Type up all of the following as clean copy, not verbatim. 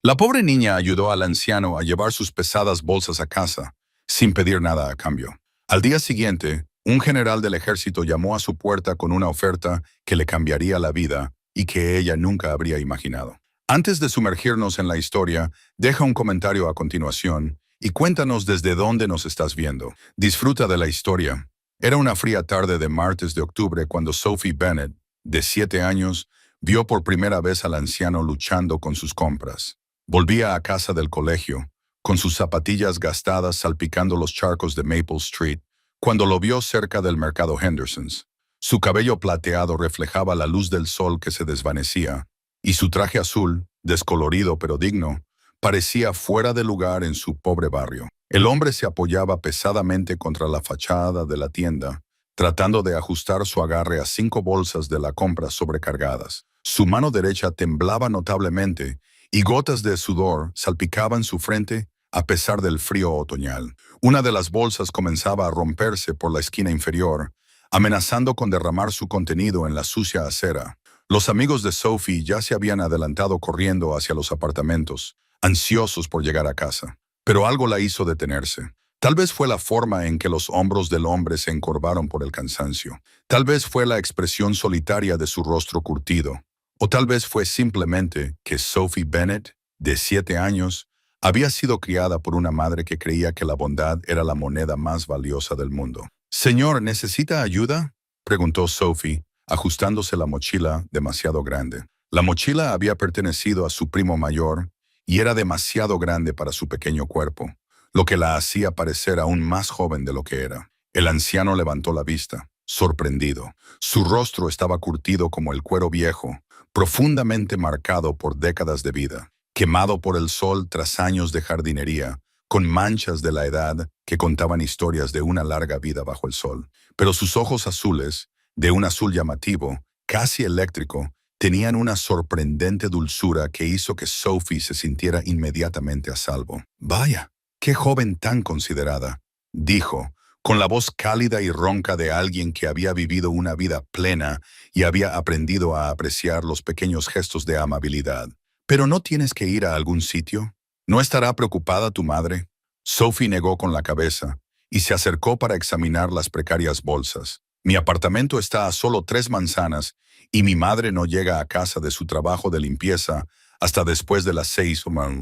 La pobre niña ayudó al anciano a llevar sus pesadas bolsas a casa, sin pedir nada a cambio. Al día siguiente, un general del ejército llamó a su puerta con una oferta que le cambiaría la vida y que ella nunca habría imaginado. Antes de sumergirnos en la historia, deja un comentario a continuación y cuéntanos desde dónde nos estás viendo. Disfruta de la historia. Era una fría tarde de martes de octubre cuando Sophie Bennett, de 7 años, vio por primera vez al anciano luchando con sus compras. Volvía a casa del colegio, con sus zapatillas gastadas salpicando los charcos de Maple Street, cuando lo vio cerca del mercado Henderson's. Su cabello plateado reflejaba la luz del sol que se desvanecía, y su traje azul, descolorido pero digno, parecía fuera de lugar en su pobre barrio. El hombre se apoyaba pesadamente contra la fachada de la tienda, tratando de ajustar su agarre a 5 bolsas de la compra sobrecargadas. Su mano derecha temblaba notablemente, y gotas de sudor salpicaban su frente a pesar del frío otoñal. Una de las bolsas comenzaba a romperse por la esquina inferior, amenazando con derramar su contenido en la sucia acera. Los amigos de Sophie ya se habían adelantado corriendo hacia los apartamentos, ansiosos por llegar a casa. Pero algo la hizo detenerse. Tal vez fue la forma en que los hombros del hombre se encorvaron por el cansancio. Tal vez fue la expresión solitaria de su rostro curtido. O tal vez fue simplemente que Sophie Bennett, de 7 años, había sido criada por una madre que creía que la bondad era la moneda más valiosa del mundo. «Señor, ¿necesita ayuda?», preguntó Sophie, ajustándose la mochila demasiado grande. La mochila había pertenecido a su primo mayor y era demasiado grande para su pequeño cuerpo, lo que la hacía parecer aún más joven de lo que era. El anciano levantó la vista, sorprendido. Su rostro estaba curtido como el cuero viejo, profundamente marcado por décadas de vida, quemado por el sol tras años de jardinería, con manchas de la edad que contaban historias de una larga vida bajo el sol. Pero sus ojos azules, de un azul llamativo, casi eléctrico, tenían una sorprendente dulzura que hizo que Sophie se sintiera inmediatamente a salvo. «Vaya, qué joven tan considerada», dijo, con la voz cálida y ronca de alguien que había vivido una vida plena y había aprendido a apreciar los pequeños gestos de amabilidad. «¿Pero no tienes que ir a algún sitio? ¿No estará preocupada tu madre?». Sophie negó con la cabeza y se acercó para examinar las precarias bolsas. «Mi apartamento está a solo 3 manzanas y mi madre no llega a casa de su trabajo de limpieza hasta después de las 6 o más.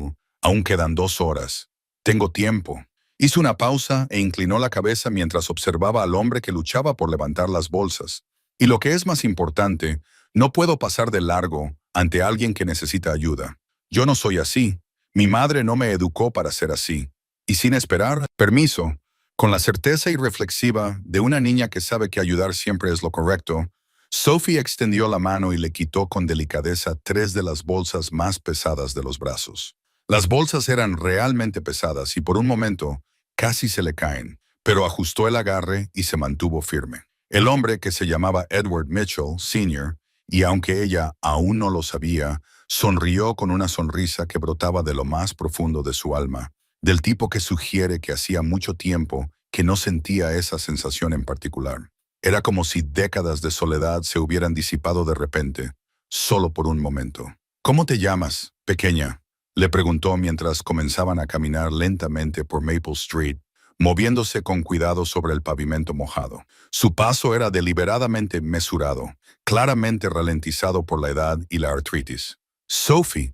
Aún quedan 2 horas. Tengo tiempo». Hizo una pausa e inclinó la cabeza mientras observaba al hombre que luchaba por levantar las bolsas. «Y lo que es más importante, no puedo pasar de largo ante alguien que necesita ayuda. Yo no soy así. Mi madre no me educó para ser así». Y sin esperar permiso, con la certeza irreflexiva de una niña que sabe que ayudar siempre es lo correcto, Sophie extendió la mano y le quitó con delicadeza 3 de las bolsas más pesadas de los brazos. Las bolsas eran realmente pesadas y por un momento casi se le caen, pero ajustó el agarre y se mantuvo firme. El hombre, que se llamaba Edward Mitchell, Sr., y aunque ella aún no lo sabía, sonrió con una sonrisa que brotaba de lo más profundo de su alma, del tipo que sugiere que hacía mucho tiempo que no sentía esa sensación en particular. Era como si décadas de soledad se hubieran disipado de repente, solo por un momento. «¿Cómo te llamas, pequeña?», le preguntó mientras comenzaban a caminar lentamente por Maple Street, moviéndose con cuidado sobre el pavimento mojado. Su paso era deliberadamente mesurado, claramente ralentizado por la edad y la artritis. «Sophie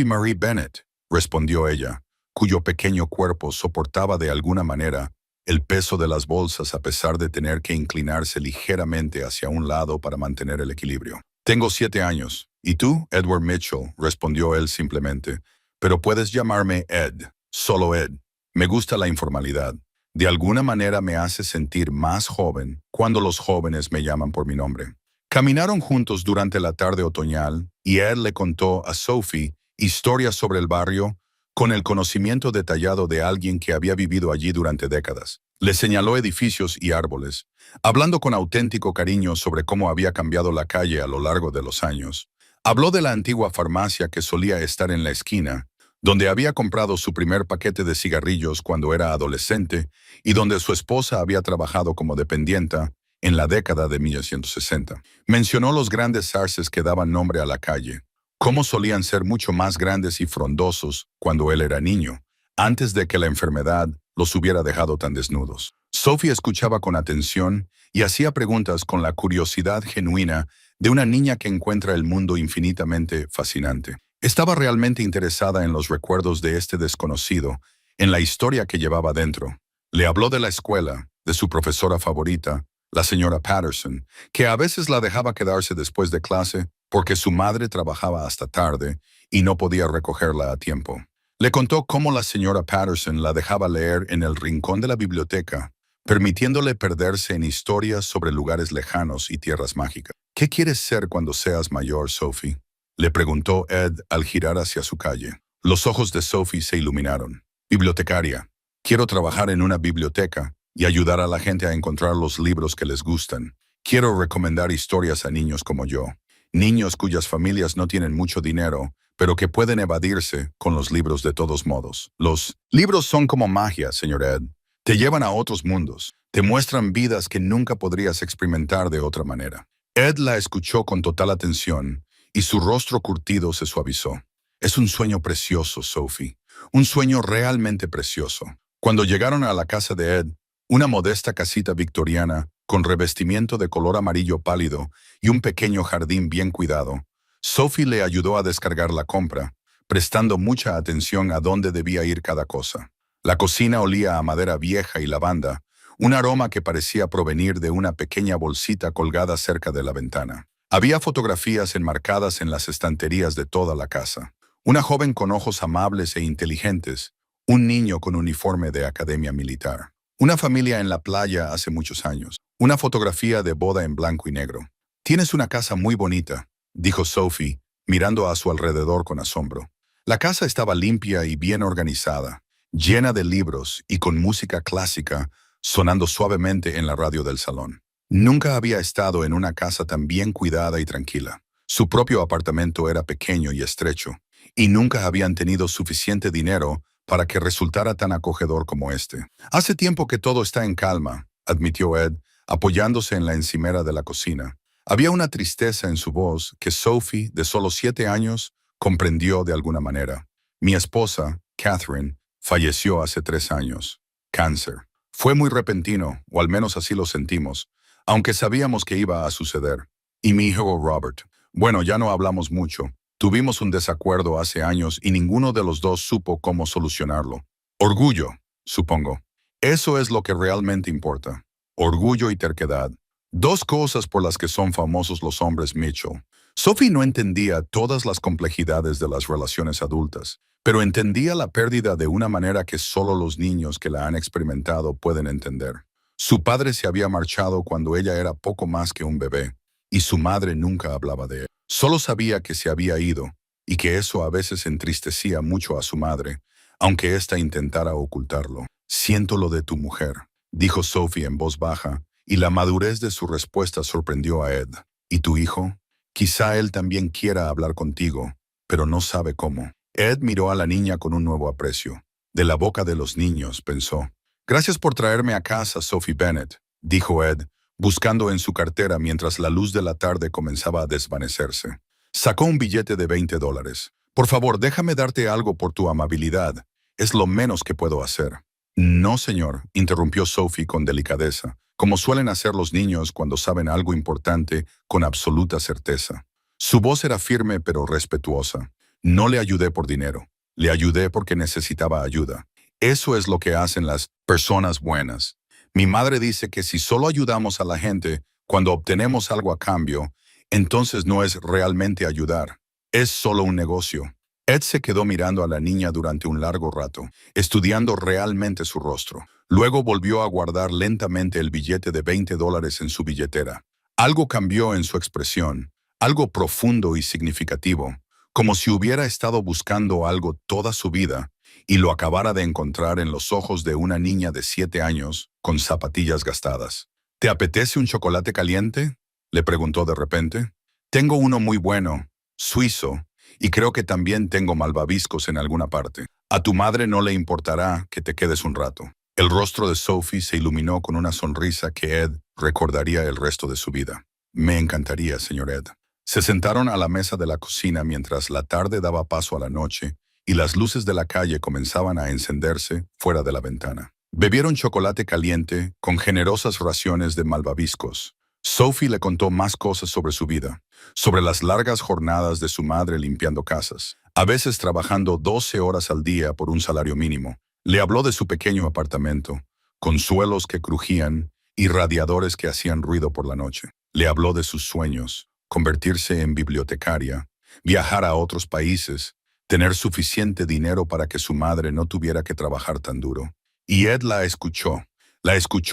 Marie Bennett», respondió ella, cuyo pequeño cuerpo soportaba de alguna manera el peso de las bolsas a pesar de tener que inclinarse ligeramente hacia un lado para mantener el equilibrio. «Tengo 7 años. ¿Y tú?» «Edward Mitchell», respondió él simplemente. «Pero puedes llamarme Ed, solo Ed. Me gusta la informalidad. De alguna manera me hace sentir más joven cuando los jóvenes me llaman por mi nombre». Caminaron juntos durante la tarde otoñal y Ed le contó a Sophie historias sobre el barrio con el conocimiento detallado de alguien que había vivido allí durante décadas. Le señaló edificios y árboles, hablando con auténtico cariño sobre cómo había cambiado la calle a lo largo de los años. Habló de la antigua farmacia que solía estar en la esquina, donde había comprado su primer paquete de cigarrillos cuando era adolescente y donde su esposa había trabajado como dependienta en la década de 1960. Mencionó los grandes zarces que daban nombre a la calle, cómo solían ser mucho más grandes y frondosos cuando él era niño, antes de que la enfermedad los hubiera dejado tan desnudos. Sophie escuchaba con atención y hacía preguntas con la curiosidad genuina de una niña que encuentra el mundo infinitamente fascinante. Estaba realmente interesada en los recuerdos de este desconocido, en la historia que llevaba dentro. Le habló de la escuela, de su profesora favorita, la señora Patterson, que a veces la dejaba quedarse después de clase porque su madre trabajaba hasta tarde y no podía recogerla a tiempo. Le contó cómo la señora Patterson la dejaba leer en el rincón de la biblioteca, permitiéndole perderse en historias sobre lugares lejanos y tierras mágicas. ¿Qué quieres ser cuando seas mayor, Sophie?, le preguntó Ed al girar hacia su calle. Los ojos de Sophie se iluminaron. Bibliotecaria. Quiero trabajar en una biblioteca y ayudar a la gente a encontrar los libros que les gustan. Quiero recomendar historias a niños como yo. Niños cuyas familias no tienen mucho dinero, pero que pueden evadirse con los libros de todos modos. Los libros son como magia, señor Ed. Te llevan a otros mundos. Te muestran vidas que nunca podrías experimentar de otra manera. Ed la escuchó con total atención y su rostro curtido se suavizó. Es un sueño precioso, Sophie. Un sueño realmente precioso. Cuando llegaron a la casa de Ed, una modesta casita victoriana con revestimiento de color amarillo pálido y un pequeño jardín bien cuidado, Sophie le ayudó a descargar la compra, prestando mucha atención a dónde debía ir cada cosa. La cocina olía a madera vieja y lavanda, un aroma que parecía provenir de una pequeña bolsita colgada cerca de la ventana. Había fotografías enmarcadas en las estanterías de toda la casa. Una joven con ojos amables e inteligentes, un niño con uniforme de academia militar, una familia en la playa hace muchos años, una fotografía de boda en blanco y negro. «Tienes una casa muy bonita», dijo Sophie, mirando a su alrededor con asombro. La casa estaba limpia y bien organizada, llena de libros y con música clásica sonando suavemente en la radio del salón. Nunca había estado en una casa tan bien cuidada y tranquila. Su propio apartamento era pequeño y estrecho, y nunca habían tenido suficiente dinero para que resultara tan acogedor como este. «Hace tiempo que todo está en calma», admitió Ed, apoyándose en la encimera de la cocina. Había una tristeza en su voz que Sophie, de solo 7 años, comprendió de alguna manera. «Mi esposa, Catherine, falleció hace 3 años. Cáncer. Fue muy repentino, o al menos así lo sentimos, aunque sabíamos que iba a suceder. Y mi hijo Robert. Bueno, ya no hablamos mucho. Tuvimos un desacuerdo hace años y ninguno de los dos supo cómo solucionarlo. Orgullo, supongo. Eso es lo que realmente importa. Orgullo y terquedad. 2 cosas por las que son famosos los hombres Mitchell». Sophie no entendía todas las complejidades de las relaciones adultas, pero entendía la pérdida de una manera que solo los niños que la han experimentado pueden entender. Su padre se había marchado cuando ella era poco más que un bebé, y su madre nunca hablaba de él. Solo sabía que se había ido, y que eso a veces entristecía mucho a su madre, aunque ésta intentara ocultarlo. «Siento lo de tu mujer», dijo Sophie en voz baja, y la madurez de su respuesta sorprendió a Ed. «¿Y tu hijo? Quizá él también quiera hablar contigo, pero no sabe cómo». Ed miró a la niña con un nuevo aprecio. «De la boca de los niños», pensó. «Gracias por traerme a casa, Sophie Bennett», dijo Ed, buscando en su cartera mientras la luz de la tarde comenzaba a desvanecerse. Sacó un billete de $20. «Por favor, déjame darte algo por tu amabilidad. Es lo menos que puedo hacer». «No, señor», interrumpió Sophie con delicadeza, como suelen hacer los niños cuando saben algo importante con absoluta certeza. Su voz era firme pero respetuosa. «No le ayudé por dinero. Le ayudé porque necesitaba ayuda. Eso es lo que hacen las personas buenas. Mi madre dice que si solo ayudamos a la gente cuando obtenemos algo a cambio, entonces no es realmente ayudar. Es solo un negocio». Ed se quedó mirando a la niña durante un largo rato, estudiando realmente su rostro. Luego volvió a guardar lentamente el billete de $20 en su billetera. Algo cambió en su expresión, algo profundo y significativo, como si hubiera estado buscando algo toda su vida y lo acabara de encontrar en los ojos de una niña de 7 años con zapatillas gastadas. «¿Te apetece un chocolate caliente?», le preguntó de repente. «Tengo uno muy bueno, suizo, y creo que también tengo malvaviscos en alguna parte. A tu madre no le importará que te quedes un rato». El rostro de Sophie se iluminó con una sonrisa que Ed recordaría el resto de su vida. «Me encantaría, señor Ed». Se sentaron a la mesa de la cocina mientras la tarde daba paso a la noche y las luces de la calle comenzaban a encenderse fuera de la ventana. Bebieron chocolate caliente con generosas raciones de malvaviscos. Sophie le contó más cosas sobre su vida, sobre las largas jornadas de su madre limpiando casas, a veces trabajando 12 horas al día por un salario mínimo. Le habló de su pequeño apartamento, con suelos que crujían y radiadores que hacían ruido por la noche. Le habló de sus sueños, convertirse en bibliotecaria, viajar a otros países, tener suficiente dinero para que su madre no tuviera que trabajar tan duro. Y Ed la escuchó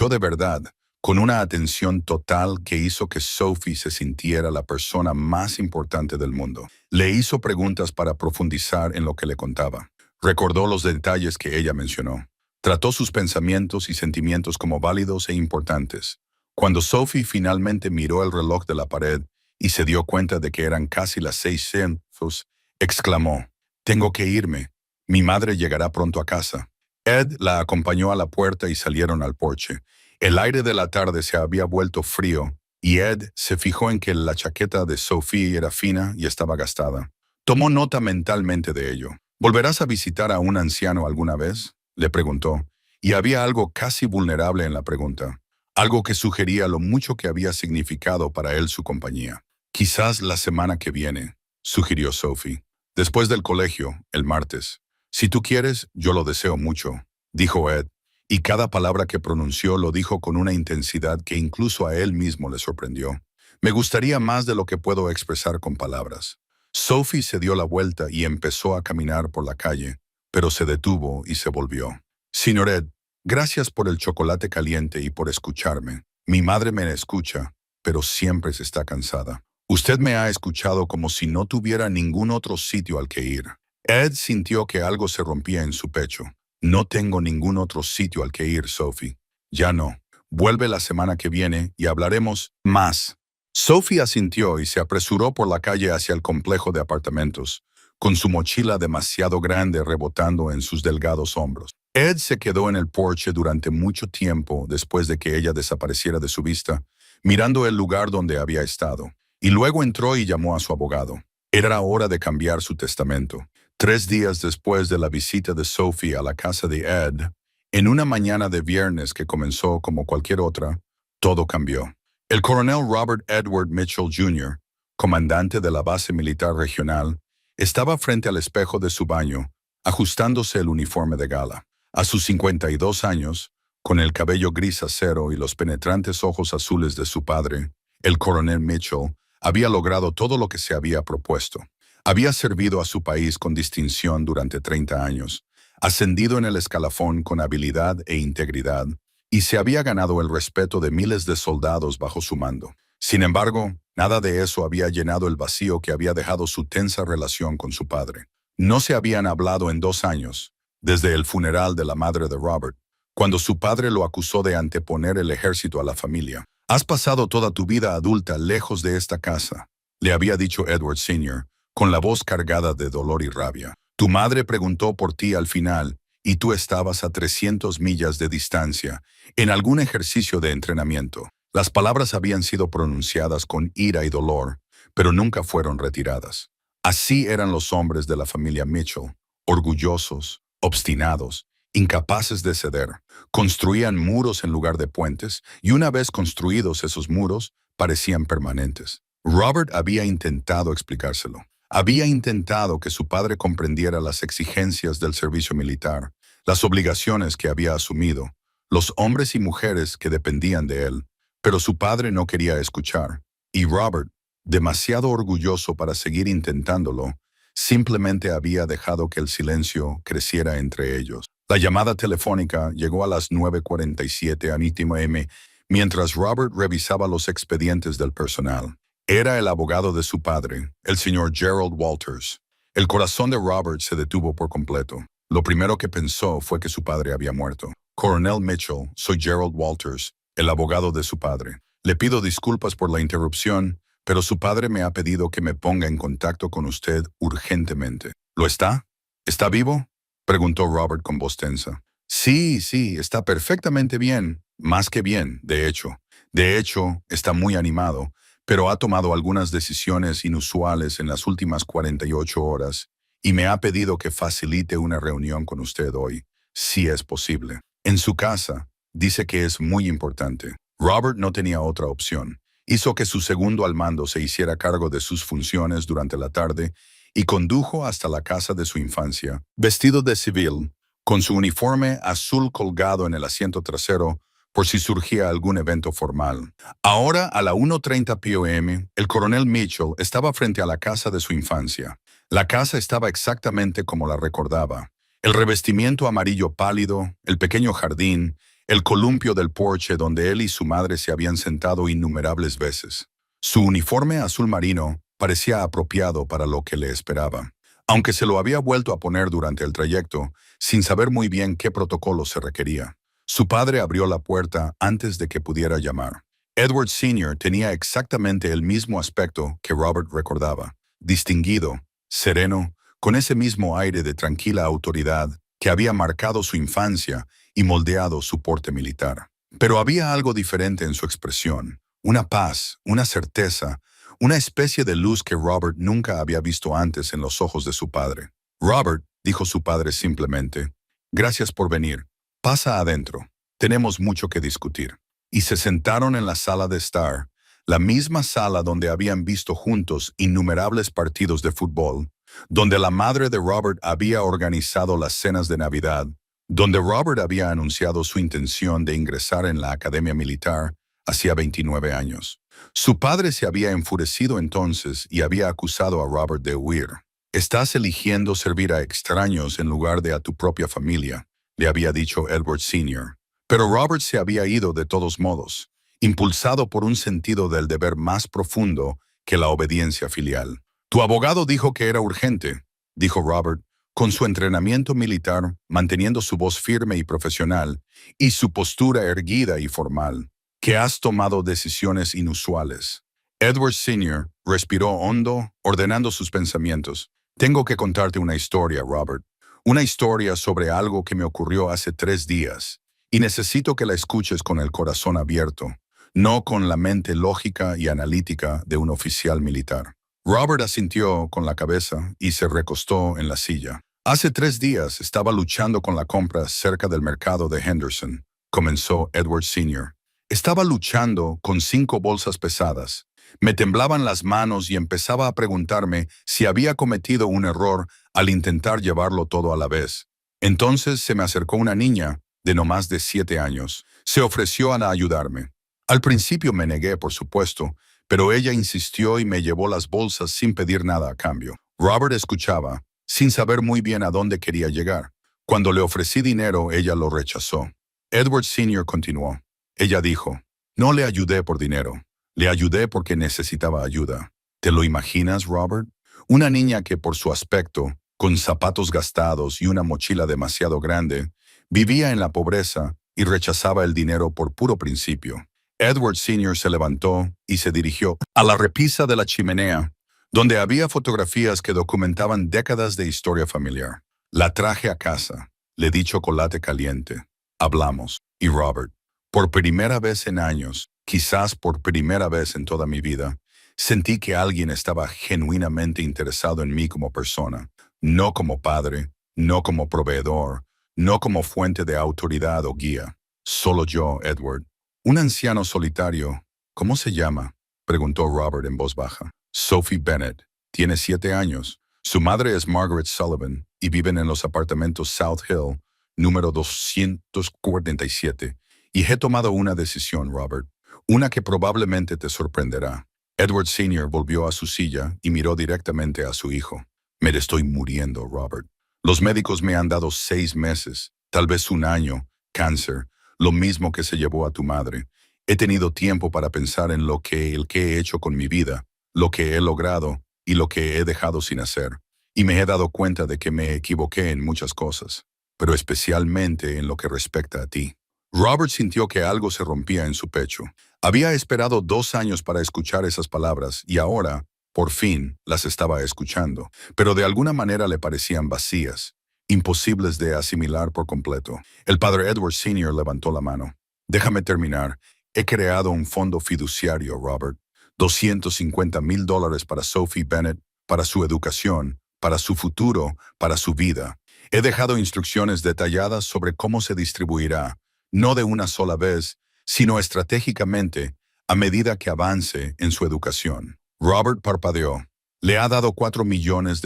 de verdad, con una atención total que hizo que Sophie se sintiera la persona más importante del mundo. Le hizo preguntas para profundizar en lo que le contaba. Recordó los detalles que ella mencionó. Trató sus pensamientos y sentimientos como válidos e importantes. Cuando Sophie finalmente miró el reloj de la pared y se dio cuenta de que eran casi las 6:00, exclamó, «Tengo que irme. Mi madre llegará pronto a casa». Ed la acompañó a la puerta y salieron al porche. El aire de la tarde se había vuelto frío y Ed se fijó en que la chaqueta de Sophie era fina y estaba gastada. Tomó nota mentalmente de ello. «¿Volverás a visitar a un anciano alguna vez?», le preguntó, y había algo casi vulnerable en la pregunta, algo que sugería lo mucho que había significado para él su compañía. «Quizás la semana que viene», sugirió Sophie. «Después del colegio, el martes. Si tú quieres, yo lo deseo mucho», dijo Ed, y cada palabra que pronunció lo dijo con una intensidad que incluso a él mismo le sorprendió. «Me gustaría más de lo que puedo expresar con palabras». Sophie se dio la vuelta y empezó a caminar por la calle, pero se detuvo y se volvió. «Señor Ed, gracias por el chocolate caliente y por escucharme. Mi madre me escucha, pero siempre se está cansada. Usted me ha escuchado como si no tuviera ningún otro sitio al que ir». Ed sintió que algo se rompía en su pecho. «No tengo ningún otro sitio al que ir, Sophie. Ya no. Vuelve la semana que viene y hablaremos más». Sophie asintió y se apresuró por la calle hacia el complejo de apartamentos, con su mochila demasiado grande rebotando en sus delgados hombros. Ed se quedó en el porche durante mucho tiempo después de que ella desapareciera de su vista, mirando el lugar donde había estado, y luego entró y llamó a su abogado. Era hora de cambiar su testamento. 3 días después de la visita de Sophie a la casa de Ed, en una mañana de viernes que comenzó como cualquier otra, todo cambió. El coronel Robert Edward Mitchell Jr., comandante de la base militar regional, estaba frente al espejo de su baño, ajustándose el uniforme de gala. A sus 52 años, con el cabello gris acero y los penetrantes ojos azules de su padre, el coronel Mitchell había logrado todo lo que se había propuesto. Había servido a su país con distinción durante 30 años, ascendido en el escalafón con habilidad e integridad, y se había ganado el respeto de miles de soldados bajo su mando. Sin embargo, nada de eso había llenado el vacío que había dejado su tensa relación con su padre. No se habían hablado en 2 años, desde el funeral de la madre de Robert, cuando su padre lo acusó de anteponer el ejército a la familia. «Has pasado toda tu vida adulta lejos de esta casa», le había dicho Edward Sr., con la voz cargada de dolor y rabia. «Tu madre preguntó por ti al final, y tú estabas a 300 millas de distancia, en algún ejercicio de entrenamiento». Las palabras habían sido pronunciadas con ira y dolor, pero nunca fueron retiradas. Así eran los hombres de la familia Mitchell, orgullosos, obstinados, incapaces de ceder. Construían muros en lugar de puentes, y una vez construidos esos muros, parecían permanentes. Robert había intentado explicárselo. Había intentado que su padre comprendiera las exigencias del servicio militar, las obligaciones que había asumido, los hombres y mujeres que dependían de él, pero su padre no quería escuchar, y Robert, demasiado orgulloso para seguir intentándolo, simplemente había dejado que el silencio creciera entre ellos. La llamada telefónica llegó a las 9:47 am, mientras Robert revisaba los expedientes del personal. Era el abogado de su padre, el señor Gerald Walters. El corazón de Robert se detuvo por completo. Lo primero que pensó fue que su padre había muerto. «Coronel Mitchell, soy Gerald Walters, el abogado de su padre. Le pido disculpas por la interrupción, pero su padre me ha pedido que me ponga en contacto con usted urgentemente». «¿Lo está? ¿Está vivo?», preguntó Robert con voz tensa. Sí, está perfectamente bien. Más que bien, de hecho. De hecho, está muy animado, pero ha tomado algunas decisiones inusuales en las últimas 48 horas y me ha pedido que facilite una reunión con usted hoy, si es posible. En su casa, dice que es muy importante. Robert no tenía otra opción. Hizo que su segundo al mando se hiciera cargo de sus funciones durante la tarde y condujo hasta la casa de su infancia, vestido de civil, con su uniforme azul colgado en el asiento trasero por si surgía algún evento formal. Ahora, a la 1:30 p.m., el coronel Mitchell estaba frente a la casa de su infancia. La casa estaba exactamente como la recordaba. El revestimiento amarillo pálido, el pequeño jardín, el columpio del porche donde él y su madre se habían sentado innumerables veces. Su uniforme azul marino parecía apropiado para lo que le esperaba, aunque se lo había vuelto a poner durante el trayecto, sin saber muy bien qué protocolo se requería. Su padre abrió la puerta antes de que pudiera llamar. Edward Sr. tenía exactamente el mismo aspecto que Robert recordaba, distinguido, sereno, con ese mismo aire de tranquila autoridad que había marcado su infancia y moldeado su porte militar. Pero había algo diferente en su expresión, una paz, una certeza, una especie de luz que Robert nunca había visto antes en los ojos de su padre. Robert, dijo su padre simplemente, gracias por venir. Pasa adentro. Tenemos mucho que discutir. Y se sentaron en la sala de estar, la misma sala donde habían visto juntos innumerables partidos de fútbol, donde la madre de Robert había organizado las cenas de Navidad, donde Robert había anunciado su intención de ingresar en la academia militar hacía 29 años. Su padre se había enfurecido entonces y había acusado a Robert de huir. Estás eligiendo servir a extraños en lugar de a tu propia familia, le había dicho Edward Sr. Pero Robert se había ido de todos modos, impulsado por un sentido del deber más profundo que la obediencia filial. Tu abogado dijo que era urgente, dijo Robert, con su entrenamiento militar, manteniendo su voz firme y profesional, y su postura erguida y formal, que has tomado decisiones inusuales. Edward Sr. respiró hondo, ordenando sus pensamientos. Tengo que contarte una historia, Robert. Una historia sobre algo que me ocurrió hace 3 días, y necesito que la escuches con el corazón abierto, no con la mente lógica y analítica de un oficial militar. Robert asintió con la cabeza y se recostó en la silla. Hace 3 días estaba luchando con la compra cerca del mercado de Henderson, comenzó Edward Sr. Estaba luchando con 5 bolsas pesadas. Me temblaban las manos y empezaba a preguntarme si había cometido un error al intentar llevarlo todo a la vez. Entonces se me acercó una niña, de no más de 7 años. Se ofreció a ayudarme. Al principio me negué, por supuesto, pero ella insistió y me llevó las bolsas sin pedir nada a cambio. Robert escuchaba, sin saber muy bien a dónde quería llegar. Cuando le ofrecí dinero, ella lo rechazó. Edward Sr. continuó. Ella dijo, no le ayudé por dinero. Le ayudé porque necesitaba ayuda. ¿Te lo imaginas, Robert? Una niña que por su aspecto, con zapatos gastados y una mochila demasiado grande, vivía en la pobreza y rechazaba el dinero por puro principio. Edward Sr. se levantó y se dirigió a la repisa de la chimenea, donde había fotografías que documentaban décadas de historia familiar. La traje a casa, le di chocolate caliente. Hablamos. Y Robert, por primera vez en años, quizás por primera vez en toda mi vida, sentí que alguien estaba genuinamente interesado en mí como persona, no como padre, no como proveedor, no como fuente de autoridad o guía. Solo yo, Edward. Un anciano solitario. ¿Cómo se llama?, preguntó Robert en voz baja. Sophie Bennett. Tiene 7 años. Su madre es Margaret Sullivan y viven en los apartamentos South Hill, número 247. Y he tomado una decisión, Robert. Una que probablemente te sorprenderá. Edward Sr. volvió a su silla y miró directamente a su hijo. Me estoy muriendo, Robert. Los médicos me han dado 6 meses, tal vez 1 año, cáncer, lo mismo que se llevó a tu madre. He tenido tiempo para pensar en lo que he hecho con mi vida, lo que he logrado y lo que he dejado sin hacer. Y me he dado cuenta de que me equivoqué en muchas cosas, pero especialmente en lo que respecta a ti. Robert sintió que algo se rompía en su pecho. Había esperado 2 años para escuchar esas palabras y ahora, por fin, las estaba escuchando, pero de alguna manera le parecían vacías, imposibles de asimilar por completo. El padre Edward Sr. levantó la mano. Déjame terminar. He creado un fondo fiduciario, Robert. $250,000 para Sophie Bennett, para su educación, para su futuro, para su vida. He dejado instrucciones detalladas sobre cómo se distribuirá, no de una sola vez, sino estratégicamente, a medida que avance en su educación. Robert parpadeó. Le ha dado $4 millones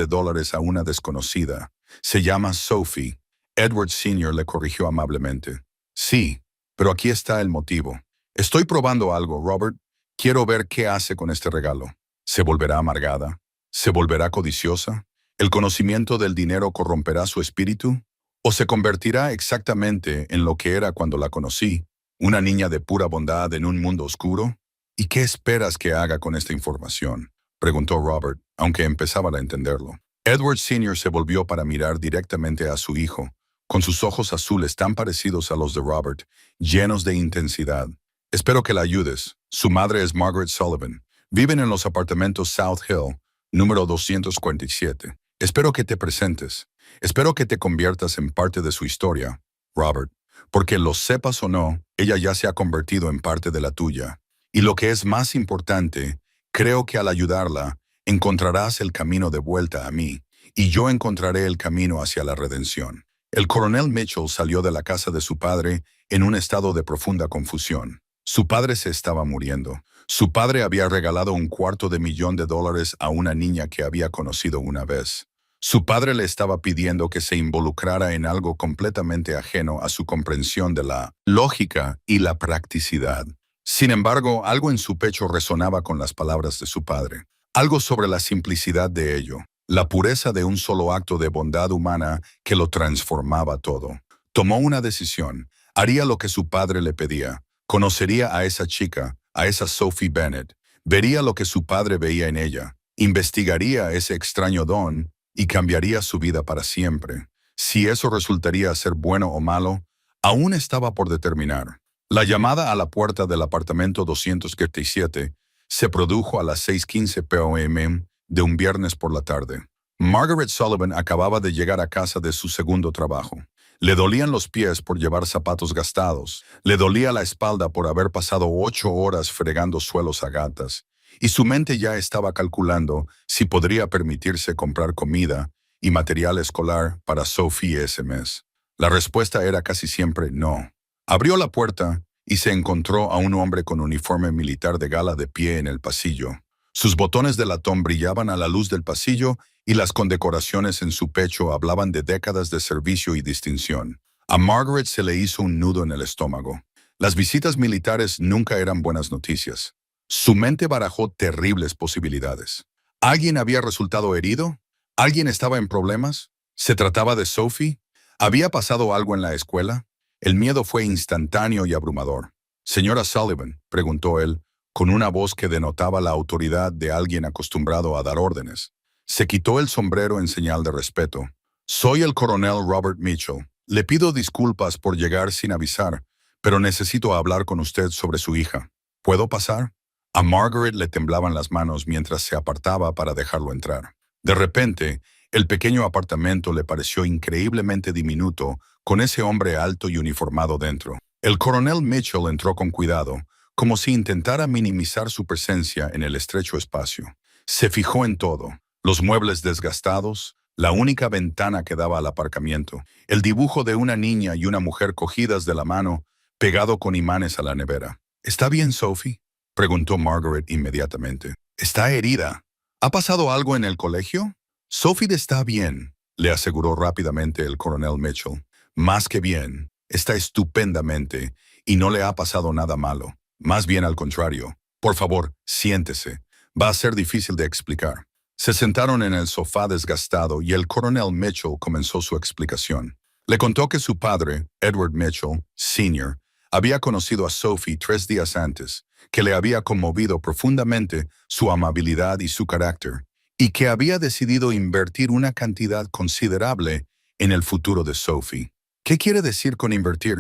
a una desconocida. Se llama Sophie. Edward Sr. le corrigió amablemente. Sí, pero aquí está el motivo. Estoy probando algo, Robert. Quiero ver qué hace con este regalo. ¿Se volverá amargada? ¿Se volverá codiciosa? ¿El conocimiento del dinero corromperá su espíritu? ¿O se convertirá exactamente en lo que era cuando la conocí, una niña de pura bondad en un mundo oscuro? ¿Y qué esperas que haga con esta información?, preguntó Robert, aunque empezaba a entenderlo. Edward Sr. se volvió para mirar directamente a su hijo, con sus ojos azules tan parecidos a los de Robert, llenos de intensidad. Espero que la ayudes. Su madre es Margaret Sullivan. Viven en los apartamentos South Hill, número 247. Espero que te presentes. Espero que te conviertas en parte de su historia, Robert, porque lo sepas o no, ella ya se ha convertido en parte de la tuya. Y lo que es más importante, creo que al ayudarla, encontrarás el camino de vuelta a mí, y yo encontraré el camino hacia la redención. El coronel Mitchell salió de la casa de su padre en un estado de profunda confusión. Su padre se estaba muriendo. Su padre había regalado $250,000 a una niña que había conocido una vez. Su padre le estaba pidiendo que se involucrara en algo completamente ajeno a su comprensión de la lógica y la practicidad. Sin embargo, algo en su pecho resonaba con las palabras de su padre. Algo sobre la simplicidad de ello, la pureza de un solo acto de bondad humana que lo transformaba todo. Tomó una decisión. Haría lo que su padre le pedía. Conocería a esa chica, a esa Sophie Bennett. Vería lo que su padre veía en ella. Investigaría ese extraño don y cambiaría su vida para siempre. Si eso resultaría ser bueno o malo, aún estaba por determinar. La llamada a la puerta del apartamento 237 se produjo a las 6:15 p.m. de un viernes por la tarde. Margaret Sullivan acababa de llegar a casa de su segundo trabajo. Le dolían los pies por llevar zapatos gastados, le dolía la espalda por haber pasado 8 horas fregando suelos a gatas, y su mente ya estaba calculando si podría permitirse comprar comida y material escolar para Sophie ese mes. La respuesta era casi siempre no. Abrió la puerta y se encontró a un hombre con uniforme militar de gala de pie en el pasillo. Sus botones de latón brillaban a la luz del pasillo y las condecoraciones en su pecho hablaban de décadas de servicio y distinción. A Margaret se le hizo un nudo en el estómago. Las visitas militares nunca eran buenas noticias. Su mente barajó terribles posibilidades. ¿Alguien había resultado herido? ¿Alguien estaba en problemas? ¿Se trataba de Sophie? ¿Había pasado algo en la escuela? El miedo fue instantáneo y abrumador. «Señora Sullivan», preguntó él, con una voz que denotaba la autoridad de alguien acostumbrado a dar órdenes. Se quitó el sombrero en señal de respeto. «Soy el coronel Robert Mitchell. Le pido disculpas por llegar sin avisar, pero necesito hablar con usted sobre su hija. ¿Puedo pasar?» A Margaret le temblaban las manos mientras se apartaba para dejarlo entrar. De repente, el pequeño apartamento le pareció increíblemente diminuto con ese hombre alto y uniformado dentro. El coronel Mitchell entró con cuidado, como si intentara minimizar su presencia en el estrecho espacio. Se fijó en todo: los muebles desgastados, la única ventana que daba al aparcamiento, el dibujo de una niña y una mujer cogidas de la mano, pegado con imanes a la nevera. «¿Está bien, Sophie?», preguntó Margaret inmediatamente. «¿Está herida? ¿Ha pasado algo en el colegio?» «Sophie está bien», le aseguró rápidamente el coronel Mitchell. «Más que bien, está estupendamente y no le ha pasado nada malo. Más bien al contrario. Por favor, siéntese. Va a ser difícil de explicar». Se sentaron en el sofá desgastado y el coronel Mitchell comenzó su explicación. Le contó que su padre, Edward Mitchell, Sr., había conocido a Sophie 3 días antes, que le había conmovido profundamente su amabilidad y su carácter, y que había decidido invertir una cantidad considerable en el futuro de Sophie. «¿Qué quiere decir con invertir?»,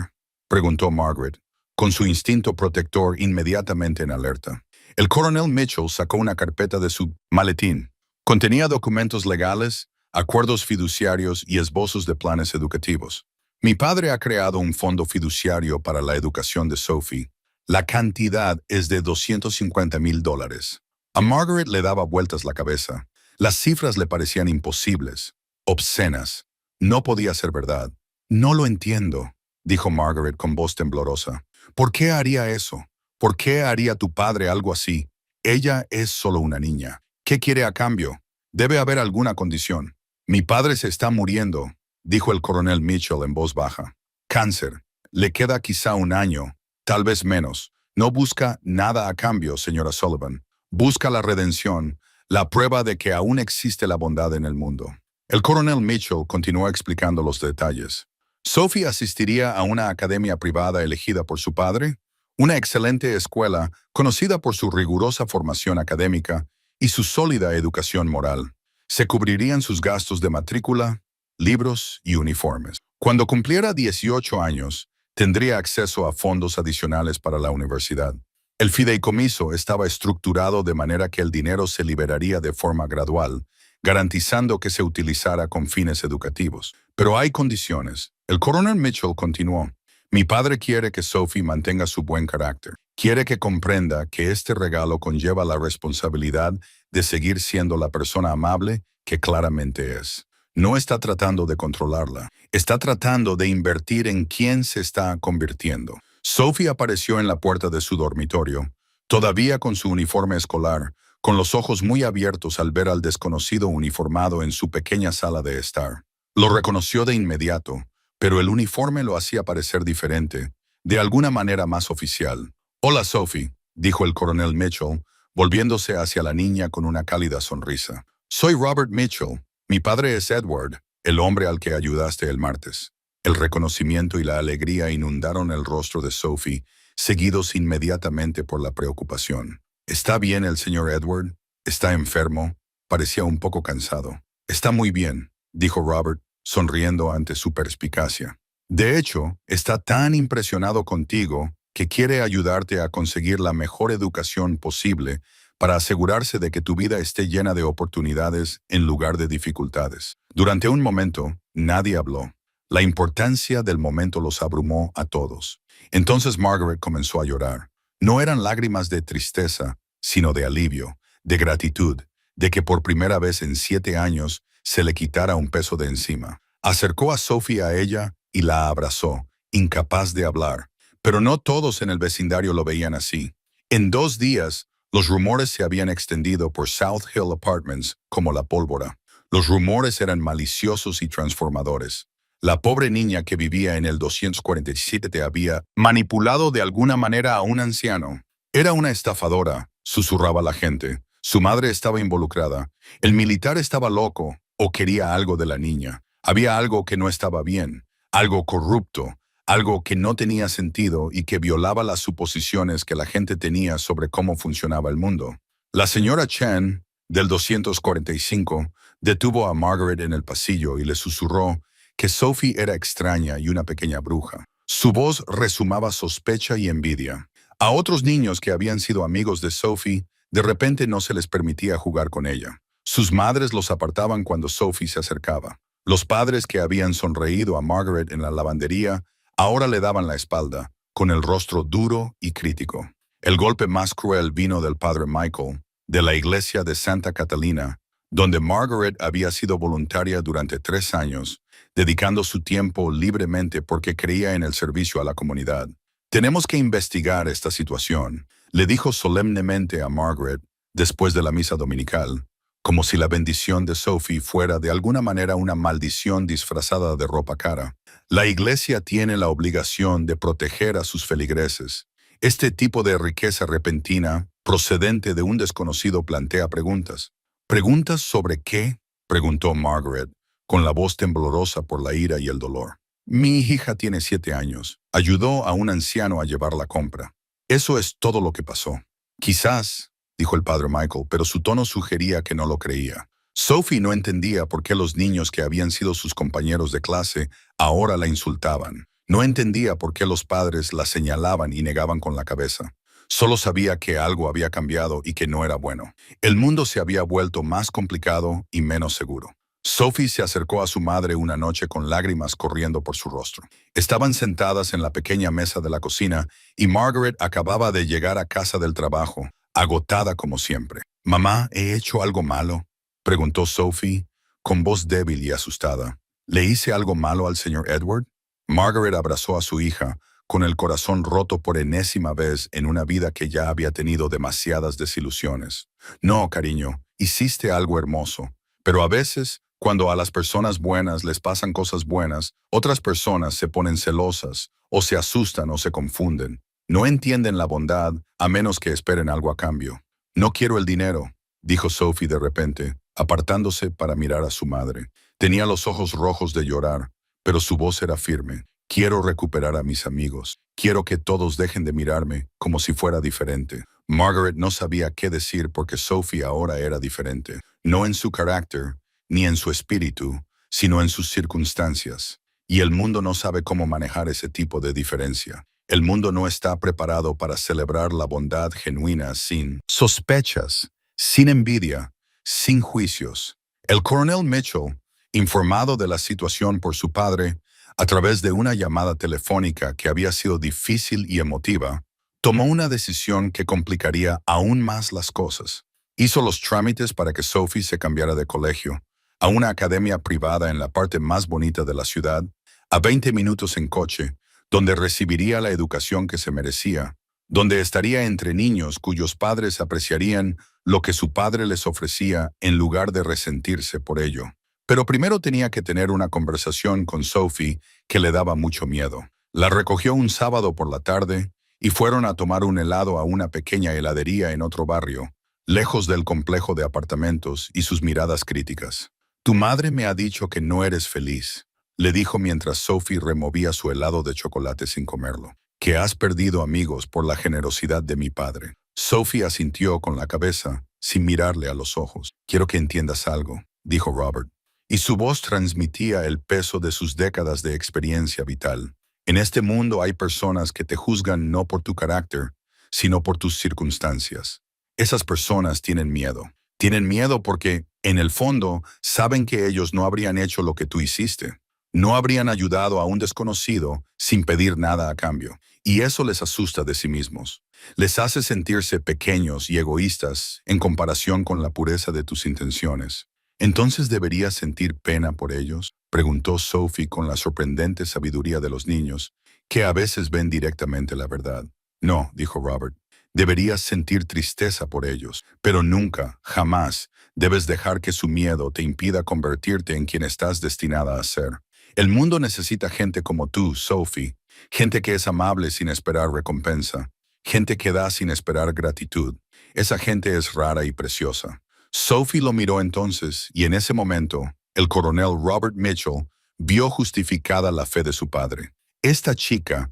preguntó Margaret, con su instinto protector inmediatamente en alerta. El coronel Mitchell sacó una carpeta de su maletín. Contenía documentos legales, acuerdos fiduciarios y esbozos de planes educativos. «Mi padre ha creado un fondo fiduciario para la educación de Sophie. La cantidad es de $250,000. A Margaret le daba vueltas la cabeza. Las cifras le parecían imposibles, obscenas. No podía ser verdad. No lo entiendo, dijo Margaret con voz temblorosa. ¿Por qué haría eso? ¿Por qué haría tu padre algo así? Ella es solo una niña. ¿Qué quiere a cambio? Debe haber alguna condición. Mi padre se está muriendo, dijo el coronel Mitchell en voz baja. Cáncer. Le queda quizá un año, tal vez menos. No busca nada a cambio, señora Sullivan. Busca la redención, la prueba de que aún existe la bondad en el mundo. El coronel Mitchell continuó explicando los detalles. Sophie asistiría a una academia privada elegida por su padre, una excelente escuela conocida por su rigurosa formación académica y su sólida educación moral. Se cubrirían sus gastos de matrícula, libros y uniformes. Cuando cumpliera 18 años, tendría acceso a fondos adicionales para la universidad. El fideicomiso estaba estructurado de manera que el dinero se liberaría de forma gradual, garantizando que se utilizara con fines educativos. Pero hay condiciones. El coronel Mitchell continuó. Mi padre quiere que Sophie mantenga su buen carácter. Quiere que comprenda que este regalo conlleva la responsabilidad de seguir siendo la persona amable que claramente es. No está tratando de controlarla. Está tratando de invertir en quién se está convirtiendo. Sophie apareció en la puerta de su dormitorio, todavía con su uniforme escolar, con los ojos muy abiertos al ver al desconocido uniformado en su pequeña sala de estar. Lo reconoció de inmediato, pero el uniforme lo hacía parecer diferente, de alguna manera más oficial. «Hola, Sophie», dijo el coronel Mitchell, volviéndose hacia la niña con una cálida sonrisa. «Soy Robert Mitchell. Mi padre es Edward, el hombre al que ayudaste el martes». El reconocimiento y la alegría inundaron el rostro de Sophie, seguidos inmediatamente por la preocupación. «¿Está bien el señor Edward? ¿Está enfermo?» Parecía un poco cansado. «Está muy bien», dijo Robert, sonriendo ante su perspicacia. «De hecho, está tan impresionado contigo que quiere ayudarte a conseguir la mejor educación posible para asegurarse de que tu vida esté llena de oportunidades en lugar de dificultades». Durante un momento, nadie habló. La importancia del momento los abrumó a todos. Entonces Margaret comenzó a llorar. No eran lágrimas de tristeza, sino de alivio, de gratitud, de que por primera vez en 7 años se le quitara un peso de encima. Acercó a Sophie a ella y la abrazó, incapaz de hablar. Pero no todos en el vecindario lo veían así. En 2 días, los rumores se habían extendido por South Hill Apartments como la pólvora. Los rumores eran maliciosos y transformadores. La pobre niña que vivía en el 247 había manipulado de alguna manera a un anciano. Era una estafadora, susurraba la gente. Su madre estaba involucrada. El militar estaba loco o quería algo de la niña. Había algo que no estaba bien, algo corrupto, algo que no tenía sentido y que violaba las suposiciones que la gente tenía sobre cómo funcionaba el mundo. La señora Chen, del 245, detuvo a Margaret en el pasillo y le susurró que Sophie era extraña y una pequeña bruja. Su voz rezumaba sospecha y envidia. A otros niños que habían sido amigos de Sophie, de repente no se les permitía jugar con ella. Sus madres los apartaban cuando Sophie se acercaba. Los padres que habían sonreído a Margaret en la lavandería ahora le daban la espalda, con el rostro duro y crítico. El golpe más cruel vino del padre Michael, de la iglesia de Santa Catalina, donde Margaret había sido voluntaria durante 3 años, dedicando su tiempo libremente porque creía en el servicio a la comunidad. «Tenemos que investigar esta situación», le dijo solemnemente a Margaret después de la misa dominical, como si la bendición de Sophie fuera de alguna manera una maldición disfrazada de ropa cara. «La iglesia tiene la obligación de proteger a sus feligreses. Este tipo de riqueza repentina, procedente de un desconocido, plantea preguntas». «¿Preguntas sobre qué?», preguntó Margaret, con la voz temblorosa por la ira y el dolor. «Mi hija tiene 7 años. Ayudó a un anciano a llevar la compra. Eso es todo lo que pasó». «Quizás», dijo el padre Michael, pero su tono sugería que no lo creía. Sophie no entendía por qué los niños que habían sido sus compañeros de clase ahora la insultaban. No entendía por qué los padres la señalaban y negaban con la cabeza. Solo sabía que algo había cambiado y que no era bueno. El mundo se había vuelto más complicado y menos seguro. Sophie se acercó a su madre una noche con lágrimas corriendo por su rostro. Estaban sentadas en la pequeña mesa de la cocina y Margaret acababa de llegar a casa del trabajo, agotada como siempre. «Mamá, ¿he hecho algo malo?», preguntó Sophie, con voz débil y asustada. «¿Le hice algo malo al señor Edward?». Margaret abrazó a su hija, con el corazón roto por enésima vez en una vida que ya había tenido demasiadas desilusiones. «No, cariño, hiciste algo hermoso, pero a veces, cuando a las personas buenas les pasan cosas buenas, otras personas se ponen celosas, o se asustan o se confunden. No entienden la bondad a menos que esperen algo a cambio». «No quiero el dinero», dijo Sophie de repente, apartándose para mirar a su madre. Tenía los ojos rojos de llorar, pero su voz era firme. «Quiero recuperar a mis amigos. Quiero que todos dejen de mirarme como si fuera diferente». Margaret no sabía qué decir porque Sophie ahora era diferente. No en su carácter, ni en su espíritu, sino en sus circunstancias. Y el mundo no sabe cómo manejar ese tipo de diferencia. El mundo no está preparado para celebrar la bondad genuina sin sospechas, sin envidia, sin juicios. El coronel Mitchell, informado de la situación por su padre, a través de una llamada telefónica que había sido difícil y emotiva, tomó una decisión que complicaría aún más las cosas. Hizo los trámites para que Sophie se cambiara de colegio, a una academia privada en la parte más bonita de la ciudad, a 20 minutos en coche, donde recibiría la educación que se merecía, donde estaría entre niños cuyos padres apreciarían lo que su padre les ofrecía en lugar de resentirse por ello. Pero primero tenía que tener una conversación con Sophie que le daba mucho miedo. La recogió un sábado por la tarde y fueron a tomar un helado a una pequeña heladería en otro barrio, lejos del complejo de apartamentos y sus miradas críticas. «Tu madre me ha dicho que no eres feliz», le dijo mientras Sophie removía su helado de chocolate sin comerlo. «Que has perdido amigos por la generosidad de mi padre». Sophie asintió con la cabeza, sin mirarle a los ojos. «Quiero que entiendas algo», dijo Robert, y su voz transmitía el peso de sus décadas de experiencia vital. «En este mundo hay personas que te juzgan no por tu carácter, sino por tus circunstancias. Esas personas tienen miedo. Tienen miedo porque, en el fondo, saben que ellos no habrían hecho lo que tú hiciste. No habrían ayudado a un desconocido sin pedir nada a cambio. Y eso les asusta de sí mismos. Les hace sentirse pequeños y egoístas en comparación con la pureza de tus intenciones. ¿Entonces deberías sentir pena por ellos?», preguntó Sophie con la sorprendente sabiduría de los niños, que a veces ven directamente la verdad. «No», dijo Robert. «Deberías sentir tristeza por ellos, pero nunca, jamás, debes dejar que su miedo te impida convertirte en quien estás destinada a ser. El mundo necesita gente como tú, Sophie, gente que es amable sin esperar recompensa, gente que da sin esperar gratitud. Esa gente es rara y preciosa». Sophie lo miró entonces, y en ese momento, el coronel Robert Mitchell vio justificada la fe de su padre. Esta chica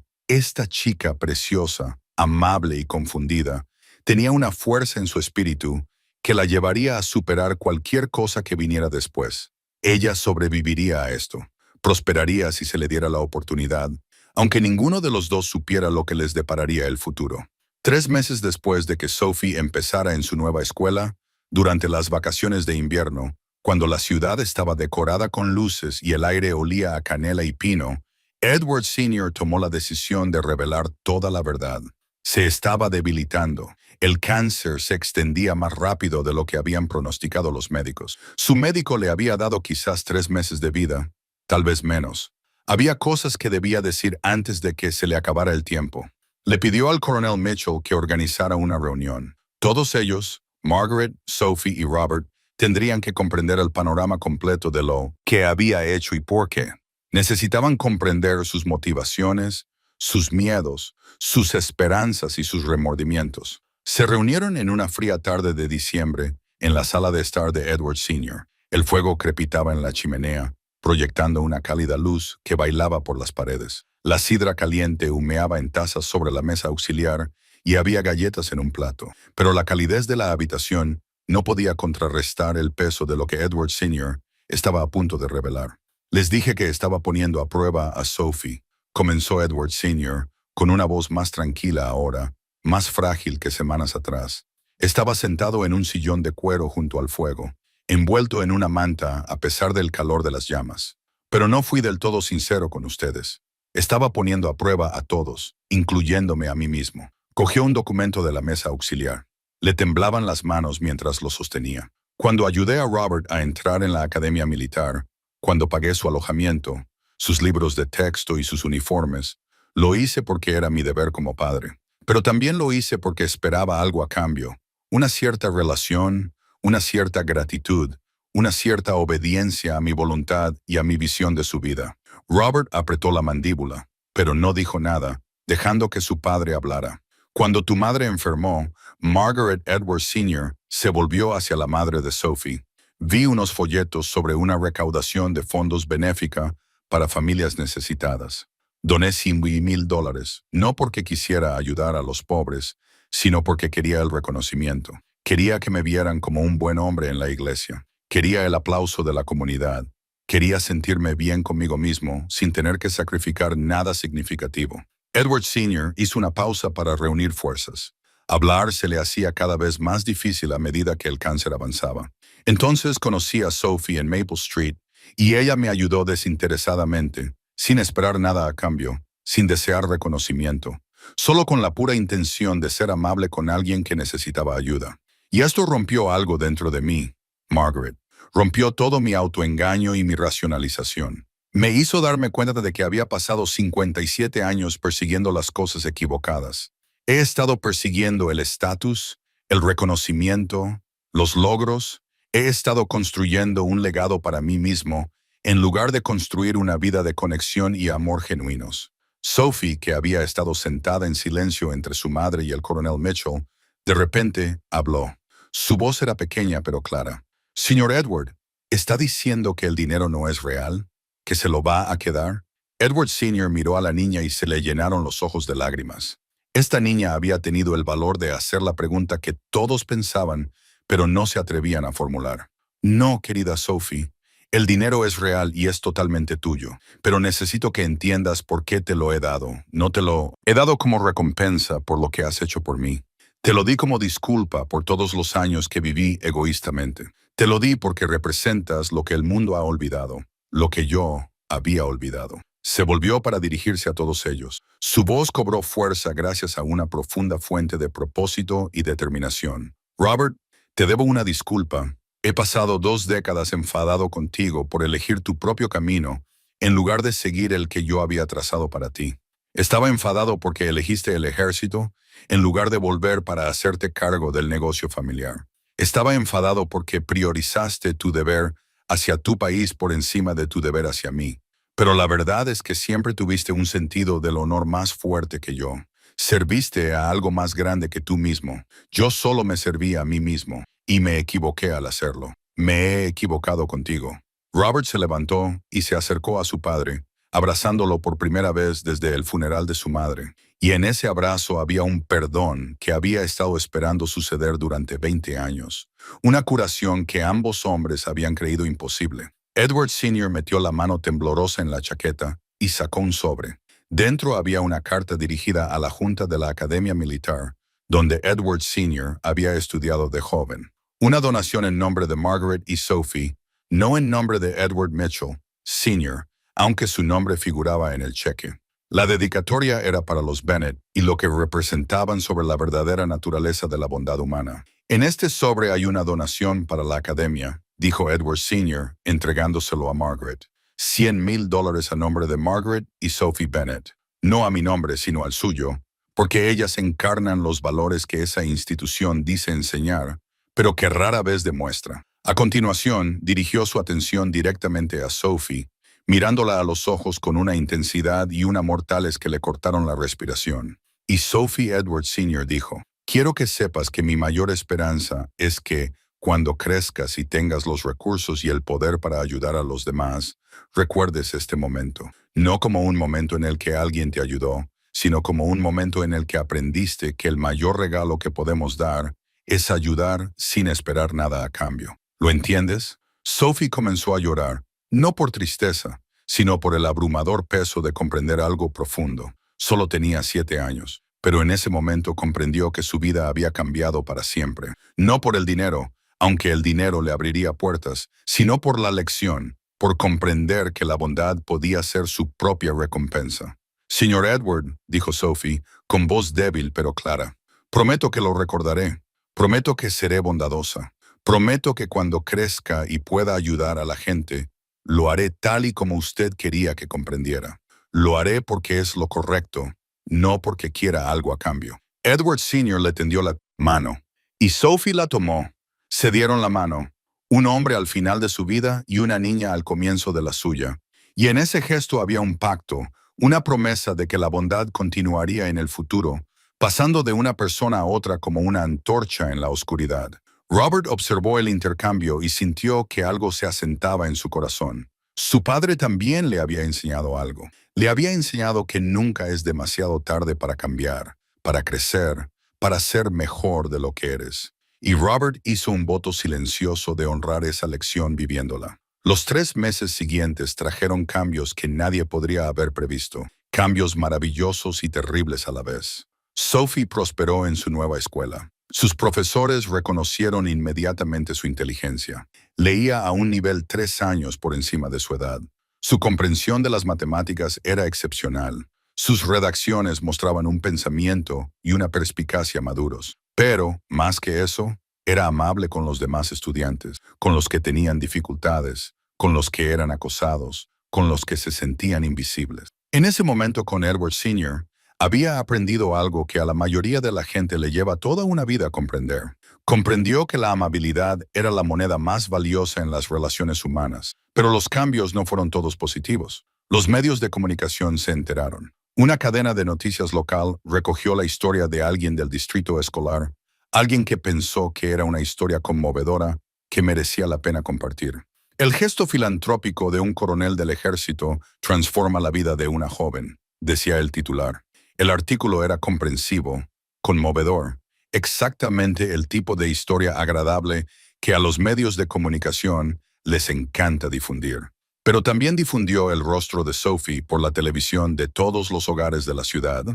preciosa, amable y confundida, tenía una fuerza en su espíritu que la llevaría a superar cualquier cosa que viniera después. Ella sobreviviría a esto, prosperaría si se le diera la oportunidad, aunque ninguno de los dos supiera lo que les depararía el futuro. 3 meses después de que Sophie empezara en su nueva escuela, durante las vacaciones de invierno, cuando la ciudad estaba decorada con luces y el aire olía a canela y pino, Edward Sr. tomó la decisión de revelar toda la verdad. Se estaba debilitando. El cáncer se extendía más rápido de lo que habían pronosticado los médicos. Su médico le había dado quizás 3 meses de vida, tal vez menos. Había cosas que debía decir antes de que se le acabara el tiempo. Le pidió al coronel Mitchell que organizara una reunión. Todos ellos, Margaret, Sophie y Robert, tendrían que comprender el panorama completo de lo que había hecho y por qué. Necesitaban comprender sus motivaciones, sus miedos, sus esperanzas y sus remordimientos. Se reunieron en una fría tarde de diciembre en la sala de estar de Edward Sr. El fuego crepitaba en la chimenea, proyectando una cálida luz que bailaba por las paredes. La sidra caliente humeaba en tazas sobre la mesa auxiliar y había galletas en un plato. Pero la calidez de la habitación no podía contrarrestar el peso de lo que Edward Sr. estaba a punto de revelar. «Les dije que estaba poniendo a prueba a Sophie», comenzó Edward Sr., con una voz más tranquila ahora, más frágil que semanas atrás. Estaba sentado en un sillón de cuero junto al fuego. envuelto en una manta a pesar del calor de las llamas. Pero no fui del todo sincero con ustedes. Estaba poniendo a prueba a todos, incluyéndome a mí mismo. Cogió un documento de la mesa auxiliar. Le temblaban las manos mientras lo sostenía. Cuando ayudé a Robert a entrar en la academia militar, cuando pagué su alojamiento, sus libros de texto y sus uniformes, lo hice porque era mi deber como padre. Pero también lo hice porque esperaba algo a cambio, una cierta relación, una cierta gratitud, una cierta obediencia a mi voluntad y a mi visión de su vida. Robert apretó la mandíbula, pero no dijo nada, dejando que su padre hablara. Cuando tu madre enfermó, Margaret Edwards Sr. se volvió hacia la madre de Sophie. Vi unos folletos sobre una recaudación de fondos benéfica para familias necesitadas. Doné $100,000, no porque quisiera ayudar a los pobres, sino porque quería el reconocimiento. Quería que me vieran como un buen hombre en la iglesia. Quería el aplauso de la comunidad. Quería sentirme bien conmigo mismo sin tener que sacrificar nada significativo. Edward Sr. hizo una pausa para reunir fuerzas. Hablar se le hacía cada vez más difícil a medida que el cáncer avanzaba. Entonces conocí a Sophie en Maple Street y ella me ayudó desinteresadamente, sin esperar nada a cambio, sin desear reconocimiento, solo con la pura intención de ser amable con alguien que necesitaba ayuda. Y esto rompió algo dentro de mí, Margaret. Rompió todo mi autoengaño y mi racionalización. Me hizo darme cuenta de que había pasado 57 años persiguiendo las cosas equivocadas. He estado persiguiendo el estatus, el reconocimiento, los logros. He estado construyendo un legado para mí mismo, en lugar de construir una vida de conexión y amor genuinos. Sophie, que había estado sentada en silencio entre su madre y el coronel Mitchell, de repente habló. Su voz era pequeña pero clara. Señor Edward, ¿está diciendo que el dinero no es real? ¿Que se lo va a quedar? Edward Sr. miró a la niña y se le llenaron los ojos de lágrimas. Esta niña había tenido el valor de hacer la pregunta que todos pensaban, pero no se atrevían a formular. No, querida Sophie, el dinero es real y es totalmente tuyo, pero necesito que entiendas por qué te lo he dado. No te lo he dado como recompensa por lo que has hecho por mí. Te lo di como disculpa por todos los años que viví egoístamente. Te lo di porque representas lo que el mundo ha olvidado, lo que yo había olvidado. Se volvió para dirigirse a todos ellos. Su voz cobró fuerza gracias a una profunda fuente de propósito y determinación. Robert, te debo una disculpa. He pasado 2 décadas enfadado contigo por elegir tu propio camino en lugar de seguir el que yo había trazado para ti. Estaba enfadado porque elegiste el ejército en lugar de volver para hacerte cargo del negocio familiar. Estaba enfadado porque priorizaste tu deber hacia tu país por encima de tu deber hacia mí. Pero la verdad es que siempre tuviste un sentido del honor más fuerte que yo. Serviste a algo más grande que tú mismo. Yo solo me serví a mí mismo, y me equivoqué al hacerlo. Me he equivocado contigo. Robert se levantó y se acercó a su padre, abrazándolo por primera vez desde el funeral de su madre. Y en ese abrazo había un perdón que había estado esperando suceder durante 20 años. Una curación que ambos hombres habían creído imposible. Edward Sr. metió la mano temblorosa en la chaqueta y sacó un sobre. Dentro había una carta dirigida a la Junta de la Academia Militar, donde Edward Sr. había estudiado de joven. Una donación en nombre de Margaret y Sophie, no en nombre de Edward Mitchell, Sr., aunque su nombre figuraba en el cheque. La dedicatoria era para los Bennett y lo que representaban sobre la verdadera naturaleza de la bondad humana. En este sobre hay una donación para la academia, dijo Edward Sr., entregándoselo a Margaret. $100,000 a nombre de Margaret y Sophie Bennett. No a mi nombre, sino al suyo, porque ellas encarnan los valores que esa institución dice enseñar, pero que rara vez demuestra. A continuación, dirigió su atención directamente a Sophie, mirándola a los ojos con una intensidad y un amor tales que le cortaron la respiración. Y Sophie Edwards Sr. dijo, quiero que sepas que mi mayor esperanza es que, cuando crezcas y tengas los recursos y el poder para ayudar a los demás, recuerdes este momento, no como un momento en el que alguien te ayudó, sino como un momento en el que aprendiste que el mayor regalo que podemos dar es ayudar sin esperar nada a cambio. ¿Lo entiendes? Sophie comenzó a llorar. No por tristeza, sino por el abrumador peso de comprender algo profundo. Solo tenía 7 años, pero en ese momento comprendió que su vida había cambiado para siempre. No por el dinero, aunque el dinero le abriría puertas, sino por la lección, por comprender que la bondad podía ser su propia recompensa. Señor Edward, dijo Sophie, con voz débil pero clara, prometo que lo recordaré. Prometo que seré bondadosa. Prometo que cuando crezca y pueda ayudar a la gente, lo haré tal y como usted quería que comprendiera. Lo haré porque es lo correcto, no porque quiera algo a cambio. Edward Sr. le tendió la mano, y Sophie la tomó. Se dieron la mano, un hombre al final de su vida y una niña al comienzo de la suya. Y en ese gesto había un pacto, una promesa de que la bondad continuaría en el futuro, pasando de una persona a otra como una antorcha en la oscuridad. Robert observó el intercambio y sintió que algo se asentaba en su corazón. Su padre también le había enseñado algo. Le había enseñado que nunca es demasiado tarde para cambiar, para crecer, para ser mejor de lo que eres. Y Robert hizo un voto silencioso de honrar esa lección viviéndola. Los 3 meses siguientes trajeron cambios que nadie podría haber previsto, cambios maravillosos y terribles a la vez. Sophie prosperó en su nueva escuela. Sus profesores reconocieron inmediatamente su inteligencia. Leía a un nivel 3 años por encima de su edad. Su comprensión de las matemáticas era excepcional. Sus redacciones mostraban un pensamiento y una perspicacia maduros. Pero, más que eso, era amable con los demás estudiantes, con los que tenían dificultades, con los que eran acosados, con los que se sentían invisibles. En ese momento con Edward Sr., había aprendido algo que a la mayoría de la gente le lleva toda una vida a comprender. Comprendió que la amabilidad era la moneda más valiosa en las relaciones humanas, pero los cambios no fueron todos positivos. Los medios de comunicación se enteraron. Una cadena de noticias local recogió la historia de alguien del distrito escolar, alguien que pensó que era una historia conmovedora que merecía la pena compartir. El gesto filantrópico de un coronel del ejército transforma la vida de una joven, decía el titular. El artículo era comprensivo, conmovedor, exactamente el tipo de historia agradable que a los medios de comunicación les encanta difundir. Pero también difundió el rostro de Sophie por la televisión de todos los hogares de la ciudad.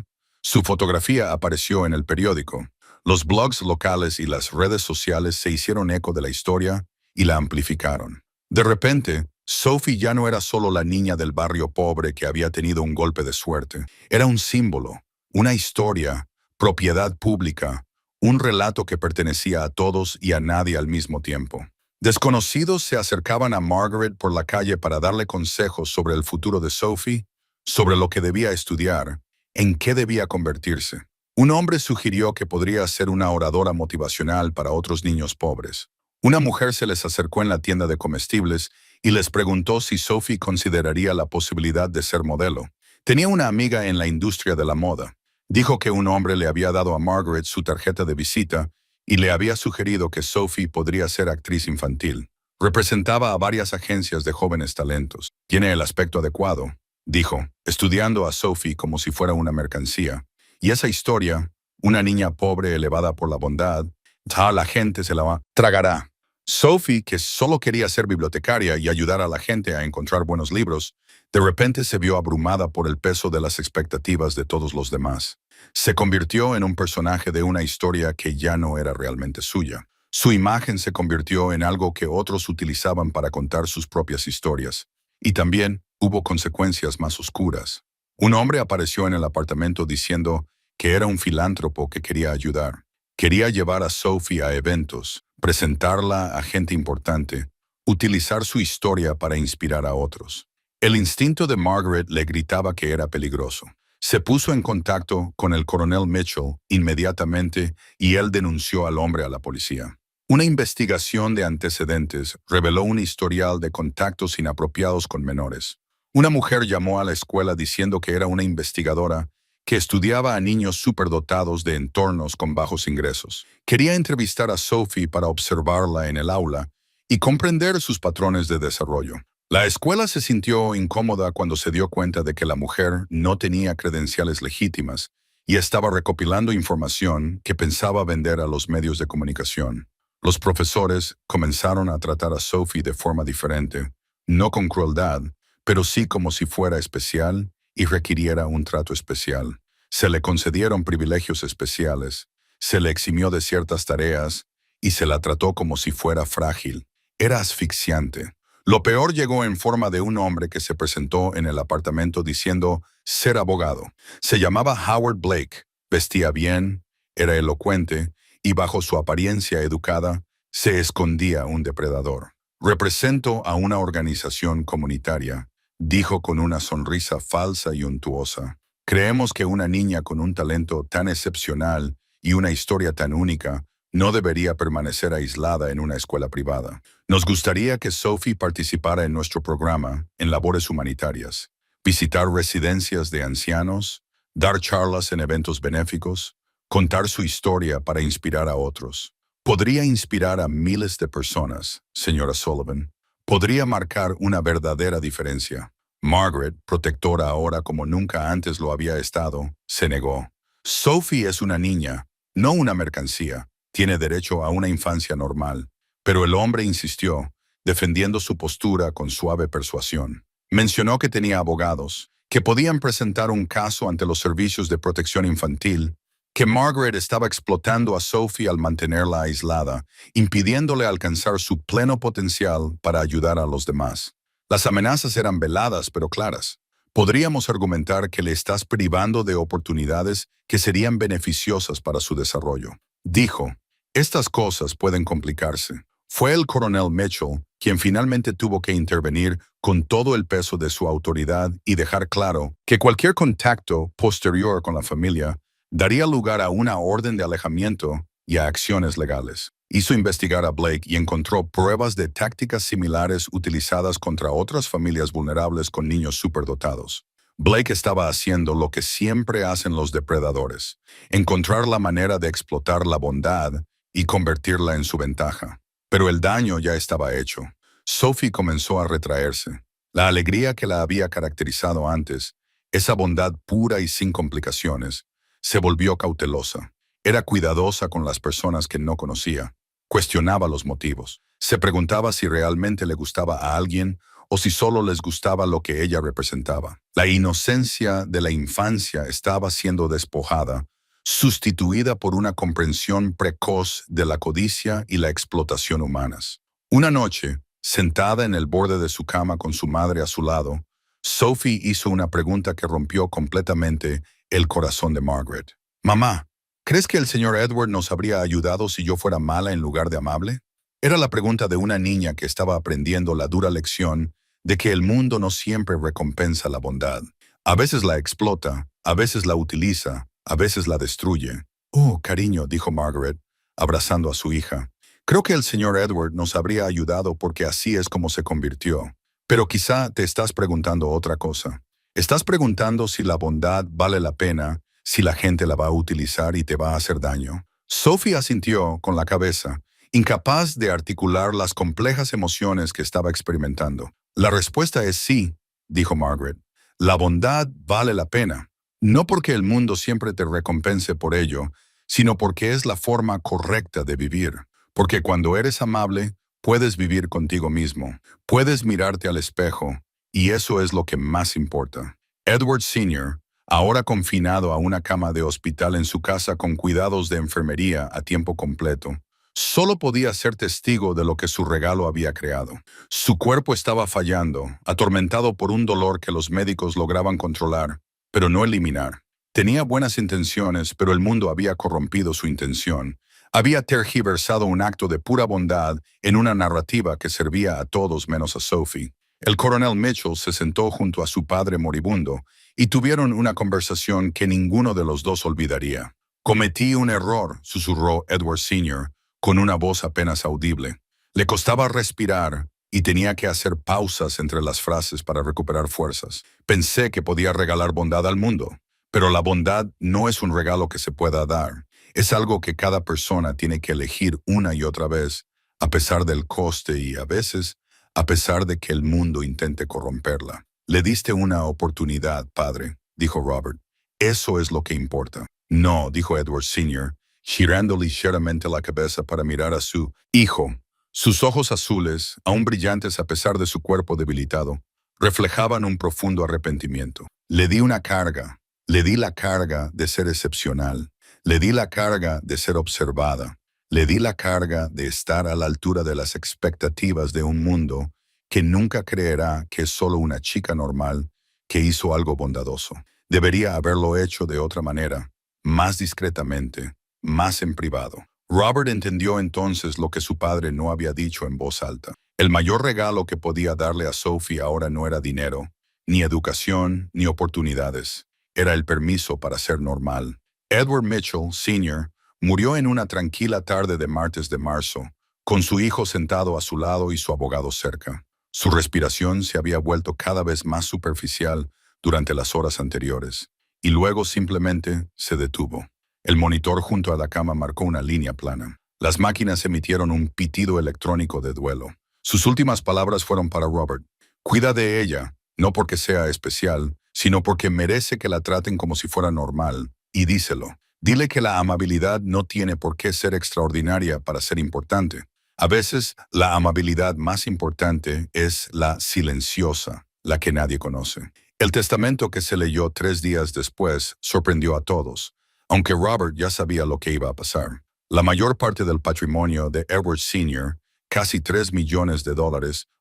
Su fotografía apareció en el periódico. Los blogs locales y las redes sociales se hicieron eco de la historia y la amplificaron. De repente, Sophie ya no era solo la niña del barrio pobre que había tenido un golpe de suerte. Era un símbolo, una historia, propiedad pública, un relato que pertenecía a todos y a nadie al mismo tiempo. Desconocidos se acercaban a Margaret por la calle para darle consejos sobre el futuro de Sophie, sobre lo que debía estudiar, en qué debía convertirse. Un hombre sugirió que podría ser una oradora motivacional para otros niños pobres. Una mujer se les acercó en la tienda de comestibles y les preguntó si Sophie consideraría la posibilidad de ser modelo. Tenía una amiga en la industria de la moda. Dijo que un hombre le había dado a Margaret su tarjeta de visita y le había sugerido que Sophie podría ser actriz infantil. Representaba a varias agencias de jóvenes talentos. Tiene el aspecto adecuado, dijo, estudiando a Sophie como si fuera una mercancía. Y esa historia, una niña pobre elevada por la bondad, la gente se la tragará. Sophie, que solo quería ser bibliotecaria y ayudar a la gente a encontrar buenos libros, de repente se vio abrumada por el peso de las expectativas de todos los demás. Se convirtió en un personaje de una historia que ya no era realmente suya. Su imagen se convirtió en algo que otros utilizaban para contar sus propias historias. Y también hubo consecuencias más oscuras. Un hombre apareció en el apartamento diciendo que era un filántropo que quería ayudar. Quería llevar a Sophie a eventos, presentarla a gente importante, utilizar su historia para inspirar a otros. El instinto de Margaret le gritaba que era peligroso. Se puso en contacto con el coronel Mitchell inmediatamente y él denunció al hombre a la policía. Una investigación de antecedentes reveló un historial de contactos inapropiados con menores. Una mujer llamó a la escuela diciendo que era una investigadora que estudiaba a niños superdotados de entornos con bajos ingresos. Quería entrevistar a Sophie para observarla en el aula y comprender sus patrones de desarrollo. La escuela se sintió incómoda cuando se dio cuenta de que la mujer no tenía credenciales legítimas y estaba recopilando información que pensaba vender a los medios de comunicación. Los profesores comenzaron a tratar a Sophie de forma diferente, no con crueldad, pero sí como si fuera especial y requiriera un trato especial. Se le concedieron privilegios especiales, se le eximió de ciertas tareas y se la trató como si fuera frágil. Era asfixiante. Lo peor llegó en forma de un hombre que se presentó en el apartamento diciendo ser abogado. Se llamaba Howard Blake, vestía bien, era elocuente y bajo su apariencia educada se escondía un depredador. Represento a una organización comunitaria, dijo con una sonrisa falsa y untuosa. Creemos que una niña con un talento tan excepcional y una historia tan única no debería permanecer aislada en una escuela privada. Nos gustaría que Sophie participara en nuestro programa en labores humanitarias, visitar residencias de ancianos, dar charlas en eventos benéficos, contar su historia para inspirar a otros. Podría inspirar a miles de personas, señora Sullivan. Podría marcar una verdadera diferencia. Margaret, protectora ahora como nunca antes lo había estado, se negó. Sophie es una niña, no una mercancía. Tiene derecho a una infancia normal. Pero el hombre insistió, defendiendo su postura con suave persuasión. Mencionó que tenía abogados, que podían presentar un caso ante los servicios de protección infantil, que Margaret estaba explotando a Sophie al mantenerla aislada, impidiéndole alcanzar su pleno potencial para ayudar a los demás. Las amenazas eran veladas pero claras. Podríamos argumentar que le estás privando de oportunidades que serían beneficiosas para su desarrollo. Dijo, estas cosas pueden complicarse. Fue el coronel Mitchell quien finalmente tuvo que intervenir con todo el peso de su autoridad y dejar claro que cualquier contacto posterior con la familia daría lugar a una orden de alejamiento y a acciones legales. Hizo investigar a Blake y encontró pruebas de tácticas similares utilizadas contra otras familias vulnerables con niños superdotados. Blake estaba haciendo lo que siempre hacen los depredadores, encontrar la manera de explotar la bondad y convertirla en su ventaja. Pero el daño ya estaba hecho. Sophie comenzó a retraerse. La alegría que la había caracterizado antes, esa bondad pura y sin complicaciones, se volvió cautelosa. Era cuidadosa con las personas que no conocía. Cuestionaba los motivos. Se preguntaba si realmente le gustaba a alguien o si solo les gustaba lo que ella representaba. La inocencia de la infancia estaba siendo despojada, sustituida por una comprensión precoz de la codicia y la explotación humanas. Una noche, sentada en el borde de su cama con su madre a su lado, Sophie hizo una pregunta que rompió completamente el corazón de Margaret. «Mamá, ¿crees que el señor Edward nos habría ayudado si yo fuera mala en lugar de amable?» Era la pregunta de una niña que estaba aprendiendo la dura lección de que el mundo no siempre recompensa la bondad. A veces la explota, a veces la utiliza, a veces la destruye. «Oh, cariño», dijo Margaret, abrazando a su hija. «Creo que el señor Edward nos habría ayudado porque así es como se convirtió. Pero quizá te estás preguntando otra cosa. Estás preguntando si la bondad vale la pena, si la gente la va a utilizar y te va a hacer daño». Sophie asintió con la cabeza, incapaz de articular las complejas emociones que estaba experimentando. «La respuesta es sí», dijo Margaret. «La bondad vale la pena. No porque el mundo siempre te recompense por ello, sino porque es la forma correcta de vivir. Porque cuando eres amable, puedes vivir contigo mismo. Puedes mirarte al espejo, y eso es lo que más importa». Edward Sr., ahora confinado a una cama de hospital en su casa con cuidados de enfermería a tiempo completo, solo podía ser testigo de lo que su regalo había creado. Su cuerpo estaba fallando, atormentado por un dolor que los médicos lograban controlar, pero no eliminar. Tenía buenas intenciones, pero el mundo había corrompido su intención. Había tergiversado un acto de pura bondad en una narrativa que servía a todos menos a Sophie. El coronel Mitchell se sentó junto a su padre moribundo y tuvieron una conversación que ninguno de los dos olvidaría. «Cometí un error», susurró Edward Sr., con una voz apenas audible. Le costaba respirar y tenía que hacer pausas entre las frases para recuperar fuerzas. «Pensé que podía regalar bondad al mundo, pero la bondad no es un regalo que se pueda dar. Es algo que cada persona tiene que elegir una y otra vez, a pesar del coste y, a veces, a pesar de que el mundo intente corromperla». «Le diste una oportunidad, padre», dijo Robert. «Eso es lo que importa». «No», dijo Edward Sr., girando ligeramente la cabeza para mirar a su hijo. Sus ojos azules, aún brillantes a pesar de su cuerpo debilitado, reflejaban un profundo arrepentimiento. «Le di una carga. Le di la carga de ser excepcional. Le di la carga de ser observada. Le di la carga de estar a la altura de las expectativas de un mundo que nunca creerá que es solo una chica normal que hizo algo bondadoso. Debería haberlo hecho de otra manera, más discretamente, más en privado. Robert entendió entonces lo que su padre no había dicho en voz alta. El mayor regalo que podía darle a Sophie ahora no era dinero, ni educación, ni oportunidades. Era el permiso para ser normal. Edward Mitchell, Sr., murió en una tranquila tarde de martes de marzo, con su hijo sentado a su lado y su abogado cerca. Su respiración se había vuelto cada vez más superficial durante las horas anteriores, y luego simplemente se detuvo. El monitor junto a la cama marcó una línea plana. Las máquinas emitieron un pitido electrónico de duelo. Sus últimas palabras fueron para Robert. Cuida de ella, no porque sea especial, sino porque merece que la traten como si fuera normal, y díselo. Dile que la amabilidad no tiene por qué ser extraordinaria para ser importante. A veces, la amabilidad más importante es la silenciosa, la que nadie conoce. El testamento que se leyó 3 días después sorprendió a todos, aunque Robert ya sabía lo que iba a pasar. La mayor parte del patrimonio de Edward Sr., casi $3 millones,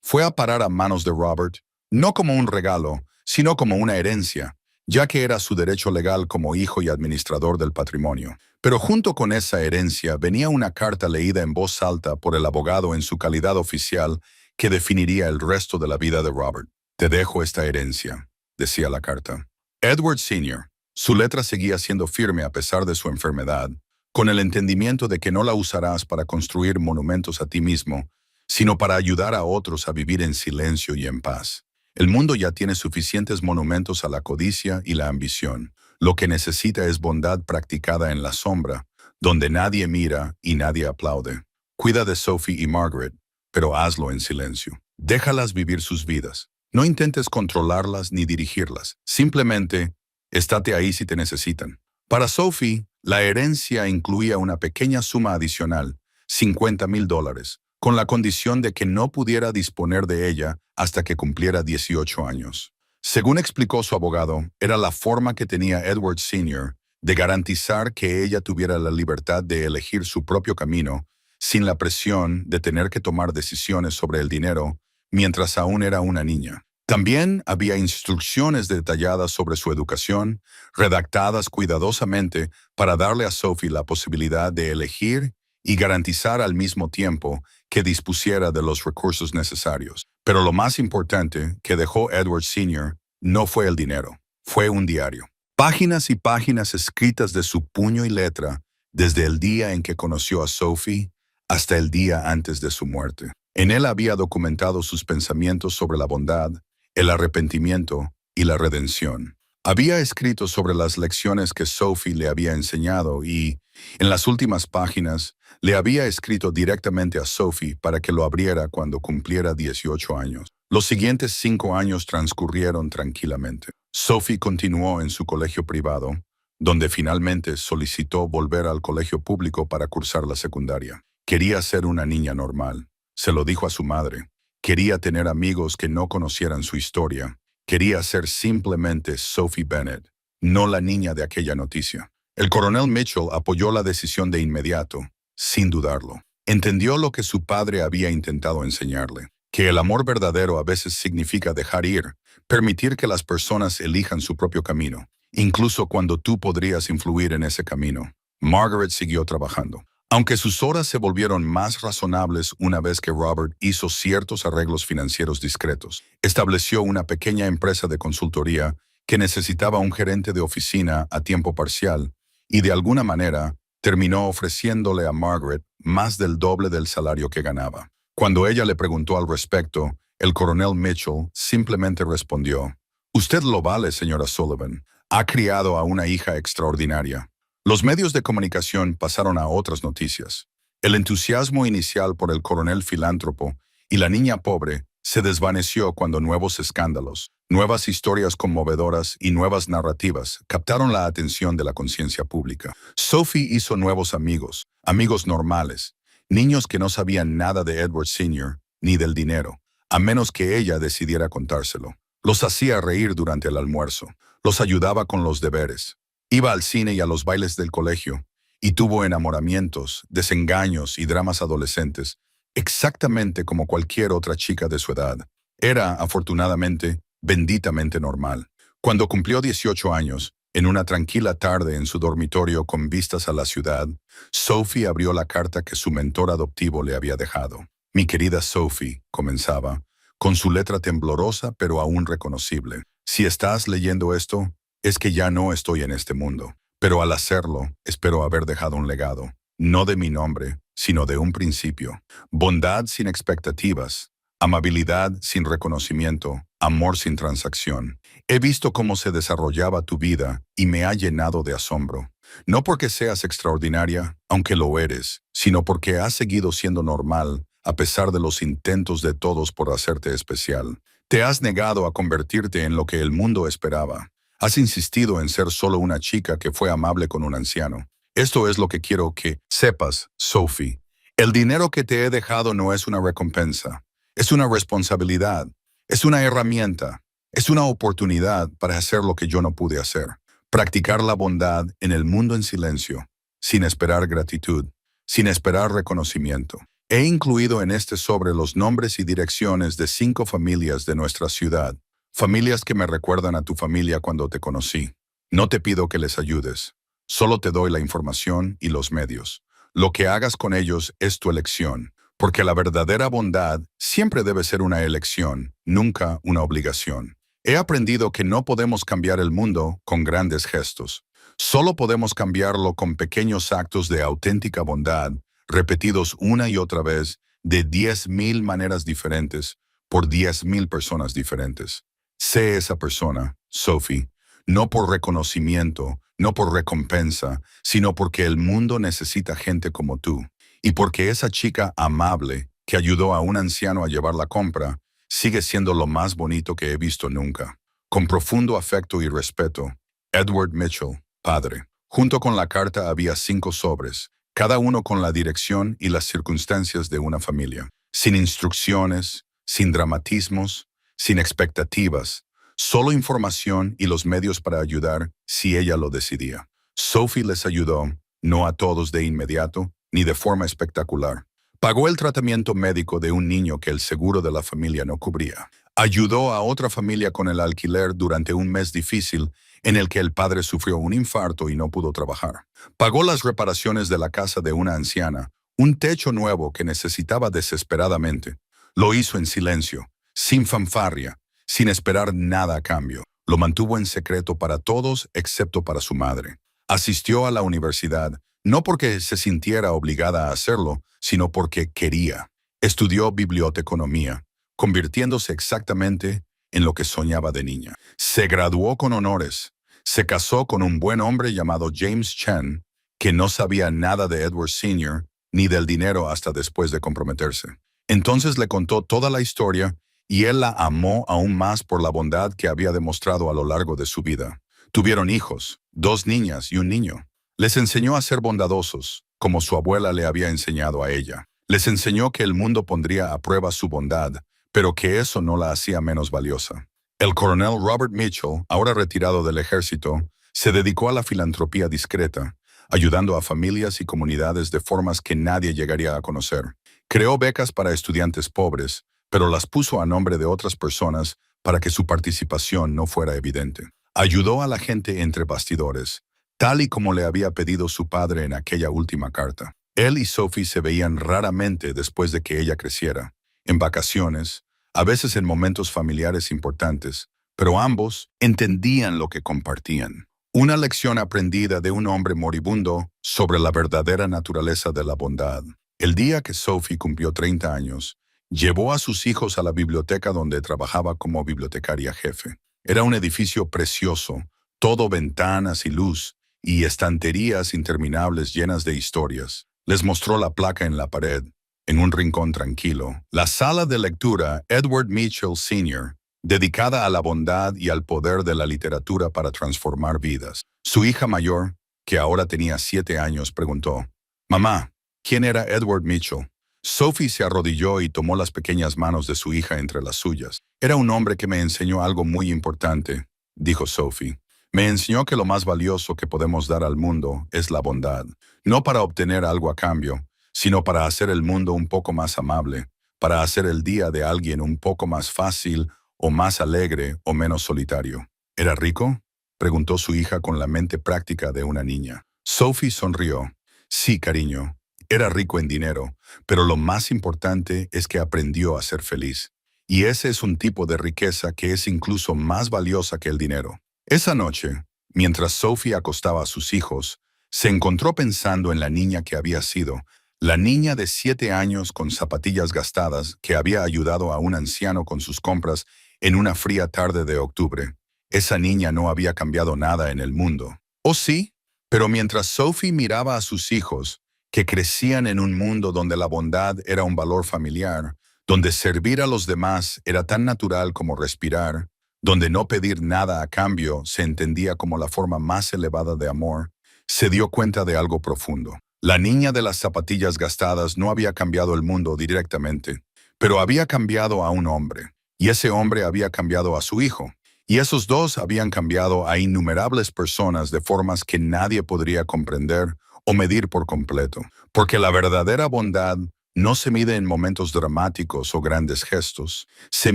fue a parar a manos de Robert, no como un regalo, sino como una herencia, ya que era su derecho legal como hijo y administrador del patrimonio. Pero junto con esa herencia venía una carta leída en voz alta por el abogado en su calidad oficial que definiría el resto de la vida de Robert. Te dejo esta herencia, decía la carta. Edward Sr., su letra seguía siendo firme a pesar de su enfermedad, con el entendimiento de que no la usarás para construir monumentos a ti mismo, sino para ayudar a otros a vivir en silencio y en paz. El mundo ya tiene suficientes monumentos a la codicia y la ambición. Lo que necesita es bondad practicada en la sombra, donde nadie mira y nadie aplaude. Cuida de Sophie y Margaret, pero hazlo en silencio. Déjalas vivir sus vidas. No intentes controlarlas ni dirigirlas. Simplemente, estate ahí si te necesitan. Para Sophie, la herencia incluía una pequeña suma adicional, $50,000, con la condición de que no pudiera disponer de ella hasta que cumpliera 18 años. Según explicó su abogado, era la forma que tenía Edward Sr. de garantizar que ella tuviera la libertad de elegir su propio camino, sin la presión de tener que tomar decisiones sobre el dinero mientras aún era una niña. También había instrucciones detalladas sobre su educación, redactadas cuidadosamente para darle a Sophie la posibilidad de elegir y garantizar al mismo tiempo que dispusiera de los recursos necesarios. Pero lo más importante que dejó Edward Sr. no fue el dinero, fue un diario. Páginas y páginas escritas de su puño y letra desde el día en que conoció a Sophie hasta el día antes de su muerte. En él había documentado sus pensamientos sobre la bondad, el arrepentimiento y la redención. Había escrito sobre las lecciones que Sophie le había enseñado y, en las últimas páginas, le había escrito directamente a Sophie para que lo abriera cuando cumpliera 18 años. Los siguientes 5 años transcurrieron tranquilamente. Sophie continuó en su colegio privado, donde finalmente solicitó volver al colegio público para cursar la secundaria. Quería ser una niña normal. Se lo dijo a su madre. Quería tener amigos que no conocieran su historia. Quería ser simplemente Sophie Bennett, no la niña de aquella noticia. El coronel Mitchell apoyó la decisión de inmediato, sin dudarlo. Entendió lo que su padre había intentado enseñarle, que el amor verdadero a veces significa dejar ir, permitir que las personas elijan su propio camino, incluso cuando tú podrías influir en ese camino. Margaret siguió trabajando. Aunque sus horas se volvieron más razonables una vez que Robert hizo ciertos arreglos financieros discretos, estableció una pequeña empresa de consultoría que necesitaba un gerente de oficina a tiempo parcial y de alguna manera terminó ofreciéndole a Margaret más del doble del salario que ganaba. Cuando ella le preguntó al respecto, el coronel Mitchell simplemente respondió: «Usted lo vale, señora Sullivan. Ha criado a una hija extraordinaria». Los medios de comunicación pasaron a otras noticias. El entusiasmo inicial por el coronel filántropo y la niña pobre se desvaneció cuando nuevos escándalos, nuevas historias conmovedoras y nuevas narrativas captaron la atención de la conciencia pública. Sophie hizo nuevos amigos, amigos normales, niños que no sabían nada de Edward Sr. ni del dinero, a menos que ella decidiera contárselo. Los hacía reír durante el almuerzo, los ayudaba con los deberes. Iba al cine y a los bailes del colegio, y tuvo enamoramientos, desengaños y dramas adolescentes, exactamente como cualquier otra chica de su edad. Era, afortunadamente, benditamente normal. Cuando cumplió 18 años, en una tranquila tarde en su dormitorio con vistas a la ciudad, Sophie abrió la carta que su mentor adoptivo le había dejado. Mi querida Sophie, comenzaba, con su letra temblorosa pero aún reconocible. Si estás leyendo esto, es que ya no estoy en este mundo. Pero al hacerlo, espero haber dejado un legado, no de mi nombre, sino de un principio. Bondad sin expectativas, amabilidad sin reconocimiento, amor sin transacción. He visto cómo se desarrollaba tu vida y me ha llenado de asombro. No porque seas extraordinaria, aunque lo eres, sino porque has seguido siendo normal a pesar de los intentos de todos por hacerte especial. Te has negado a convertirte en lo que el mundo esperaba. Has insistido en ser solo una chica que fue amable con un anciano. Esto es lo que quiero que sepas, Sophie. El dinero que te he dejado no es una recompensa. Es una responsabilidad. Es una herramienta. Es una oportunidad para hacer lo que yo no pude hacer. Practicar la bondad en el mundo en silencio, sin esperar gratitud, sin esperar reconocimiento. He incluido en este sobre los nombres y direcciones de 5 familias de nuestra ciudad. Familias que me recuerdan a tu familia cuando te conocí. No te pido que les ayudes. Solo te doy la información y los medios. Lo que hagas con ellos es tu elección, porque la verdadera bondad siempre debe ser una elección, nunca una obligación. He aprendido que no podemos cambiar el mundo con grandes gestos. Solo podemos cambiarlo con pequeños actos de auténtica bondad, repetidos una y otra vez, de 10,000 maneras diferentes, por 10,000 personas diferentes. Sé esa persona, Sophie, no por reconocimiento, no por recompensa, sino porque el mundo necesita gente como tú. Y porque esa chica amable que ayudó a un anciano a llevar la compra, sigue siendo lo más bonito que he visto nunca. Con profundo afecto y respeto, Edward Mitchell, padre. Junto con la carta había 5 sobres, cada uno con la dirección y las circunstancias de una familia. Sin instrucciones, sin dramatismos, sin expectativas, solo información y los medios para ayudar si ella lo decidía. Sophie les ayudó, no a todos de inmediato, ni de forma espectacular. Pagó el tratamiento médico de un niño que el seguro de la familia no cubría. Ayudó a otra familia con el alquiler durante un mes difícil en el que el padre sufrió un infarto y no pudo trabajar. Pagó las reparaciones de la casa de una anciana, un techo nuevo que necesitaba desesperadamente. Lo hizo en silencio, sin fanfarria, sin esperar nada a cambio. Lo mantuvo en secreto para todos excepto para su madre. Asistió a la universidad, no porque se sintiera obligada a hacerlo, sino porque quería. Estudió biblioteconomía, convirtiéndose exactamente en lo que soñaba de niña. Se graduó con honores. Se casó con un buen hombre llamado James Chen, que no sabía nada de Edward Sr. ni del dinero hasta después de comprometerse. Entonces le contó toda la historia y él la amó aún más por la bondad que había demostrado a lo largo de su vida. Tuvieron hijos, 2 niñas y un niño. Les enseñó a ser bondadosos, como su abuela le había enseñado a ella. Les enseñó que el mundo pondría a prueba su bondad, pero que eso no la hacía menos valiosa. El coronel Robert Mitchell, ahora retirado del ejército, se dedicó a la filantropía discreta, ayudando a familias y comunidades de formas que nadie llegaría a conocer. Creó becas para estudiantes pobres, pero las puso a nombre de otras personas para que su participación no fuera evidente. Ayudó a la gente entre bastidores, tal y como le había pedido su padre en aquella última carta. Él y Sophie se veían raramente después de que ella creciera, en vacaciones, a veces en momentos familiares importantes, pero ambos entendían lo que compartían. Una lección aprendida de un hombre moribundo sobre la verdadera naturaleza de la bondad. El día que Sophie cumplió 30 años, llevó a sus hijos a la biblioteca donde trabajaba como bibliotecaria jefe. Era un edificio precioso, todo ventanas y luz, y estanterías interminables llenas de historias. Les mostró la placa en la pared, en un rincón tranquilo. La sala de lectura Edward Mitchell Sr., dedicada a la bondad y al poder de la literatura para transformar vidas. Su hija mayor, que ahora tenía 7 años, preguntó, «Mamá, ¿quién era Edward Mitchell?» Sophie se arrodilló y tomó las pequeñas manos de su hija entre las suyas. «Era un hombre que me enseñó algo muy importante», dijo Sophie. Me enseñó que lo más valioso que podemos dar al mundo es la bondad, no para obtener algo a cambio, sino para hacer el mundo un poco más amable, para hacer el día de alguien un poco más fácil o más alegre o menos solitario. ¿Era rico?, preguntó su hija con la mente práctica de una niña. Sophie sonrió. Sí, cariño, era rico en dinero, pero lo más importante es que aprendió a ser feliz. Y ese es un tipo de riqueza que es incluso más valiosa que el dinero. Esa noche, mientras Sophie acostaba a sus hijos, se encontró pensando en la niña que había sido, la niña de 7 años con zapatillas gastadas que había ayudado a un anciano con sus compras en una fría tarde de octubre. Esa niña no había cambiado nada en el mundo. ¿O sí? Pero mientras Sophie miraba a sus hijos, que crecían en un mundo donde la bondad era un valor familiar, donde servir a los demás era tan natural como respirar, donde no pedir nada a cambio se entendía como la forma más elevada de amor, se dio cuenta de algo profundo. La niña de las zapatillas gastadas no había cambiado el mundo directamente, pero había cambiado a un hombre, y ese hombre había cambiado a su hijo, y esos dos habían cambiado a innumerables personas de formas que nadie podría comprender o medir por completo, porque la verdadera bondad no se mide en momentos dramáticos o grandes gestos, se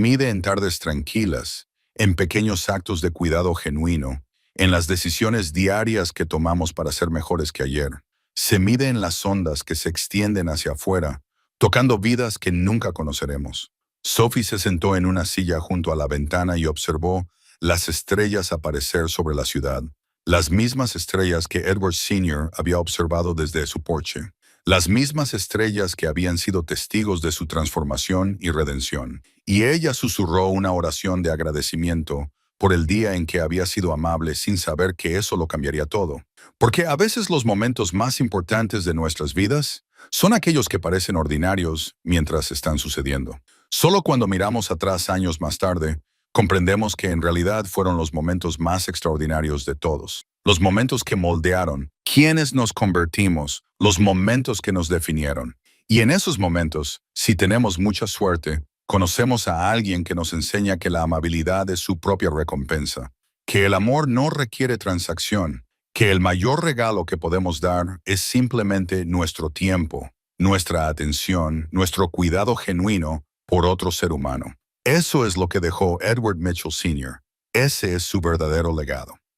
mide en tardes tranquilas, en pequeños actos de cuidado genuino, en las decisiones diarias que tomamos para ser mejores que ayer. Se mide en las ondas que se extienden hacia afuera, tocando vidas que nunca conoceremos. Sophie se sentó en una silla junto a la ventana y observó las estrellas aparecer sobre la ciudad, las mismas estrellas que Edward Sr. había observado desde su porche, las mismas estrellas que habían sido testigos de su transformación y redención. Y ella susurró una oración de agradecimiento por el día en que había sido amable sin saber que eso lo cambiaría todo. Porque a veces los momentos más importantes de nuestras vidas son aquellos que parecen ordinarios mientras están sucediendo. Solo cuando miramos atrás años más tarde, comprendemos que en realidad fueron los momentos más extraordinarios de todos. Los momentos que moldearon quiénes nos convertimos, los momentos que nos definieron. Y en esos momentos, si tenemos mucha suerte, conocemos a alguien que nos enseña que la amabilidad es su propia recompensa, que el amor no requiere transacción, que el mayor regalo que podemos dar es simplemente nuestro tiempo, nuestra atención, nuestro cuidado genuino por otro ser humano. Eso es lo que dejó Edward Mitchell Sr. Ese es su verdadero legado.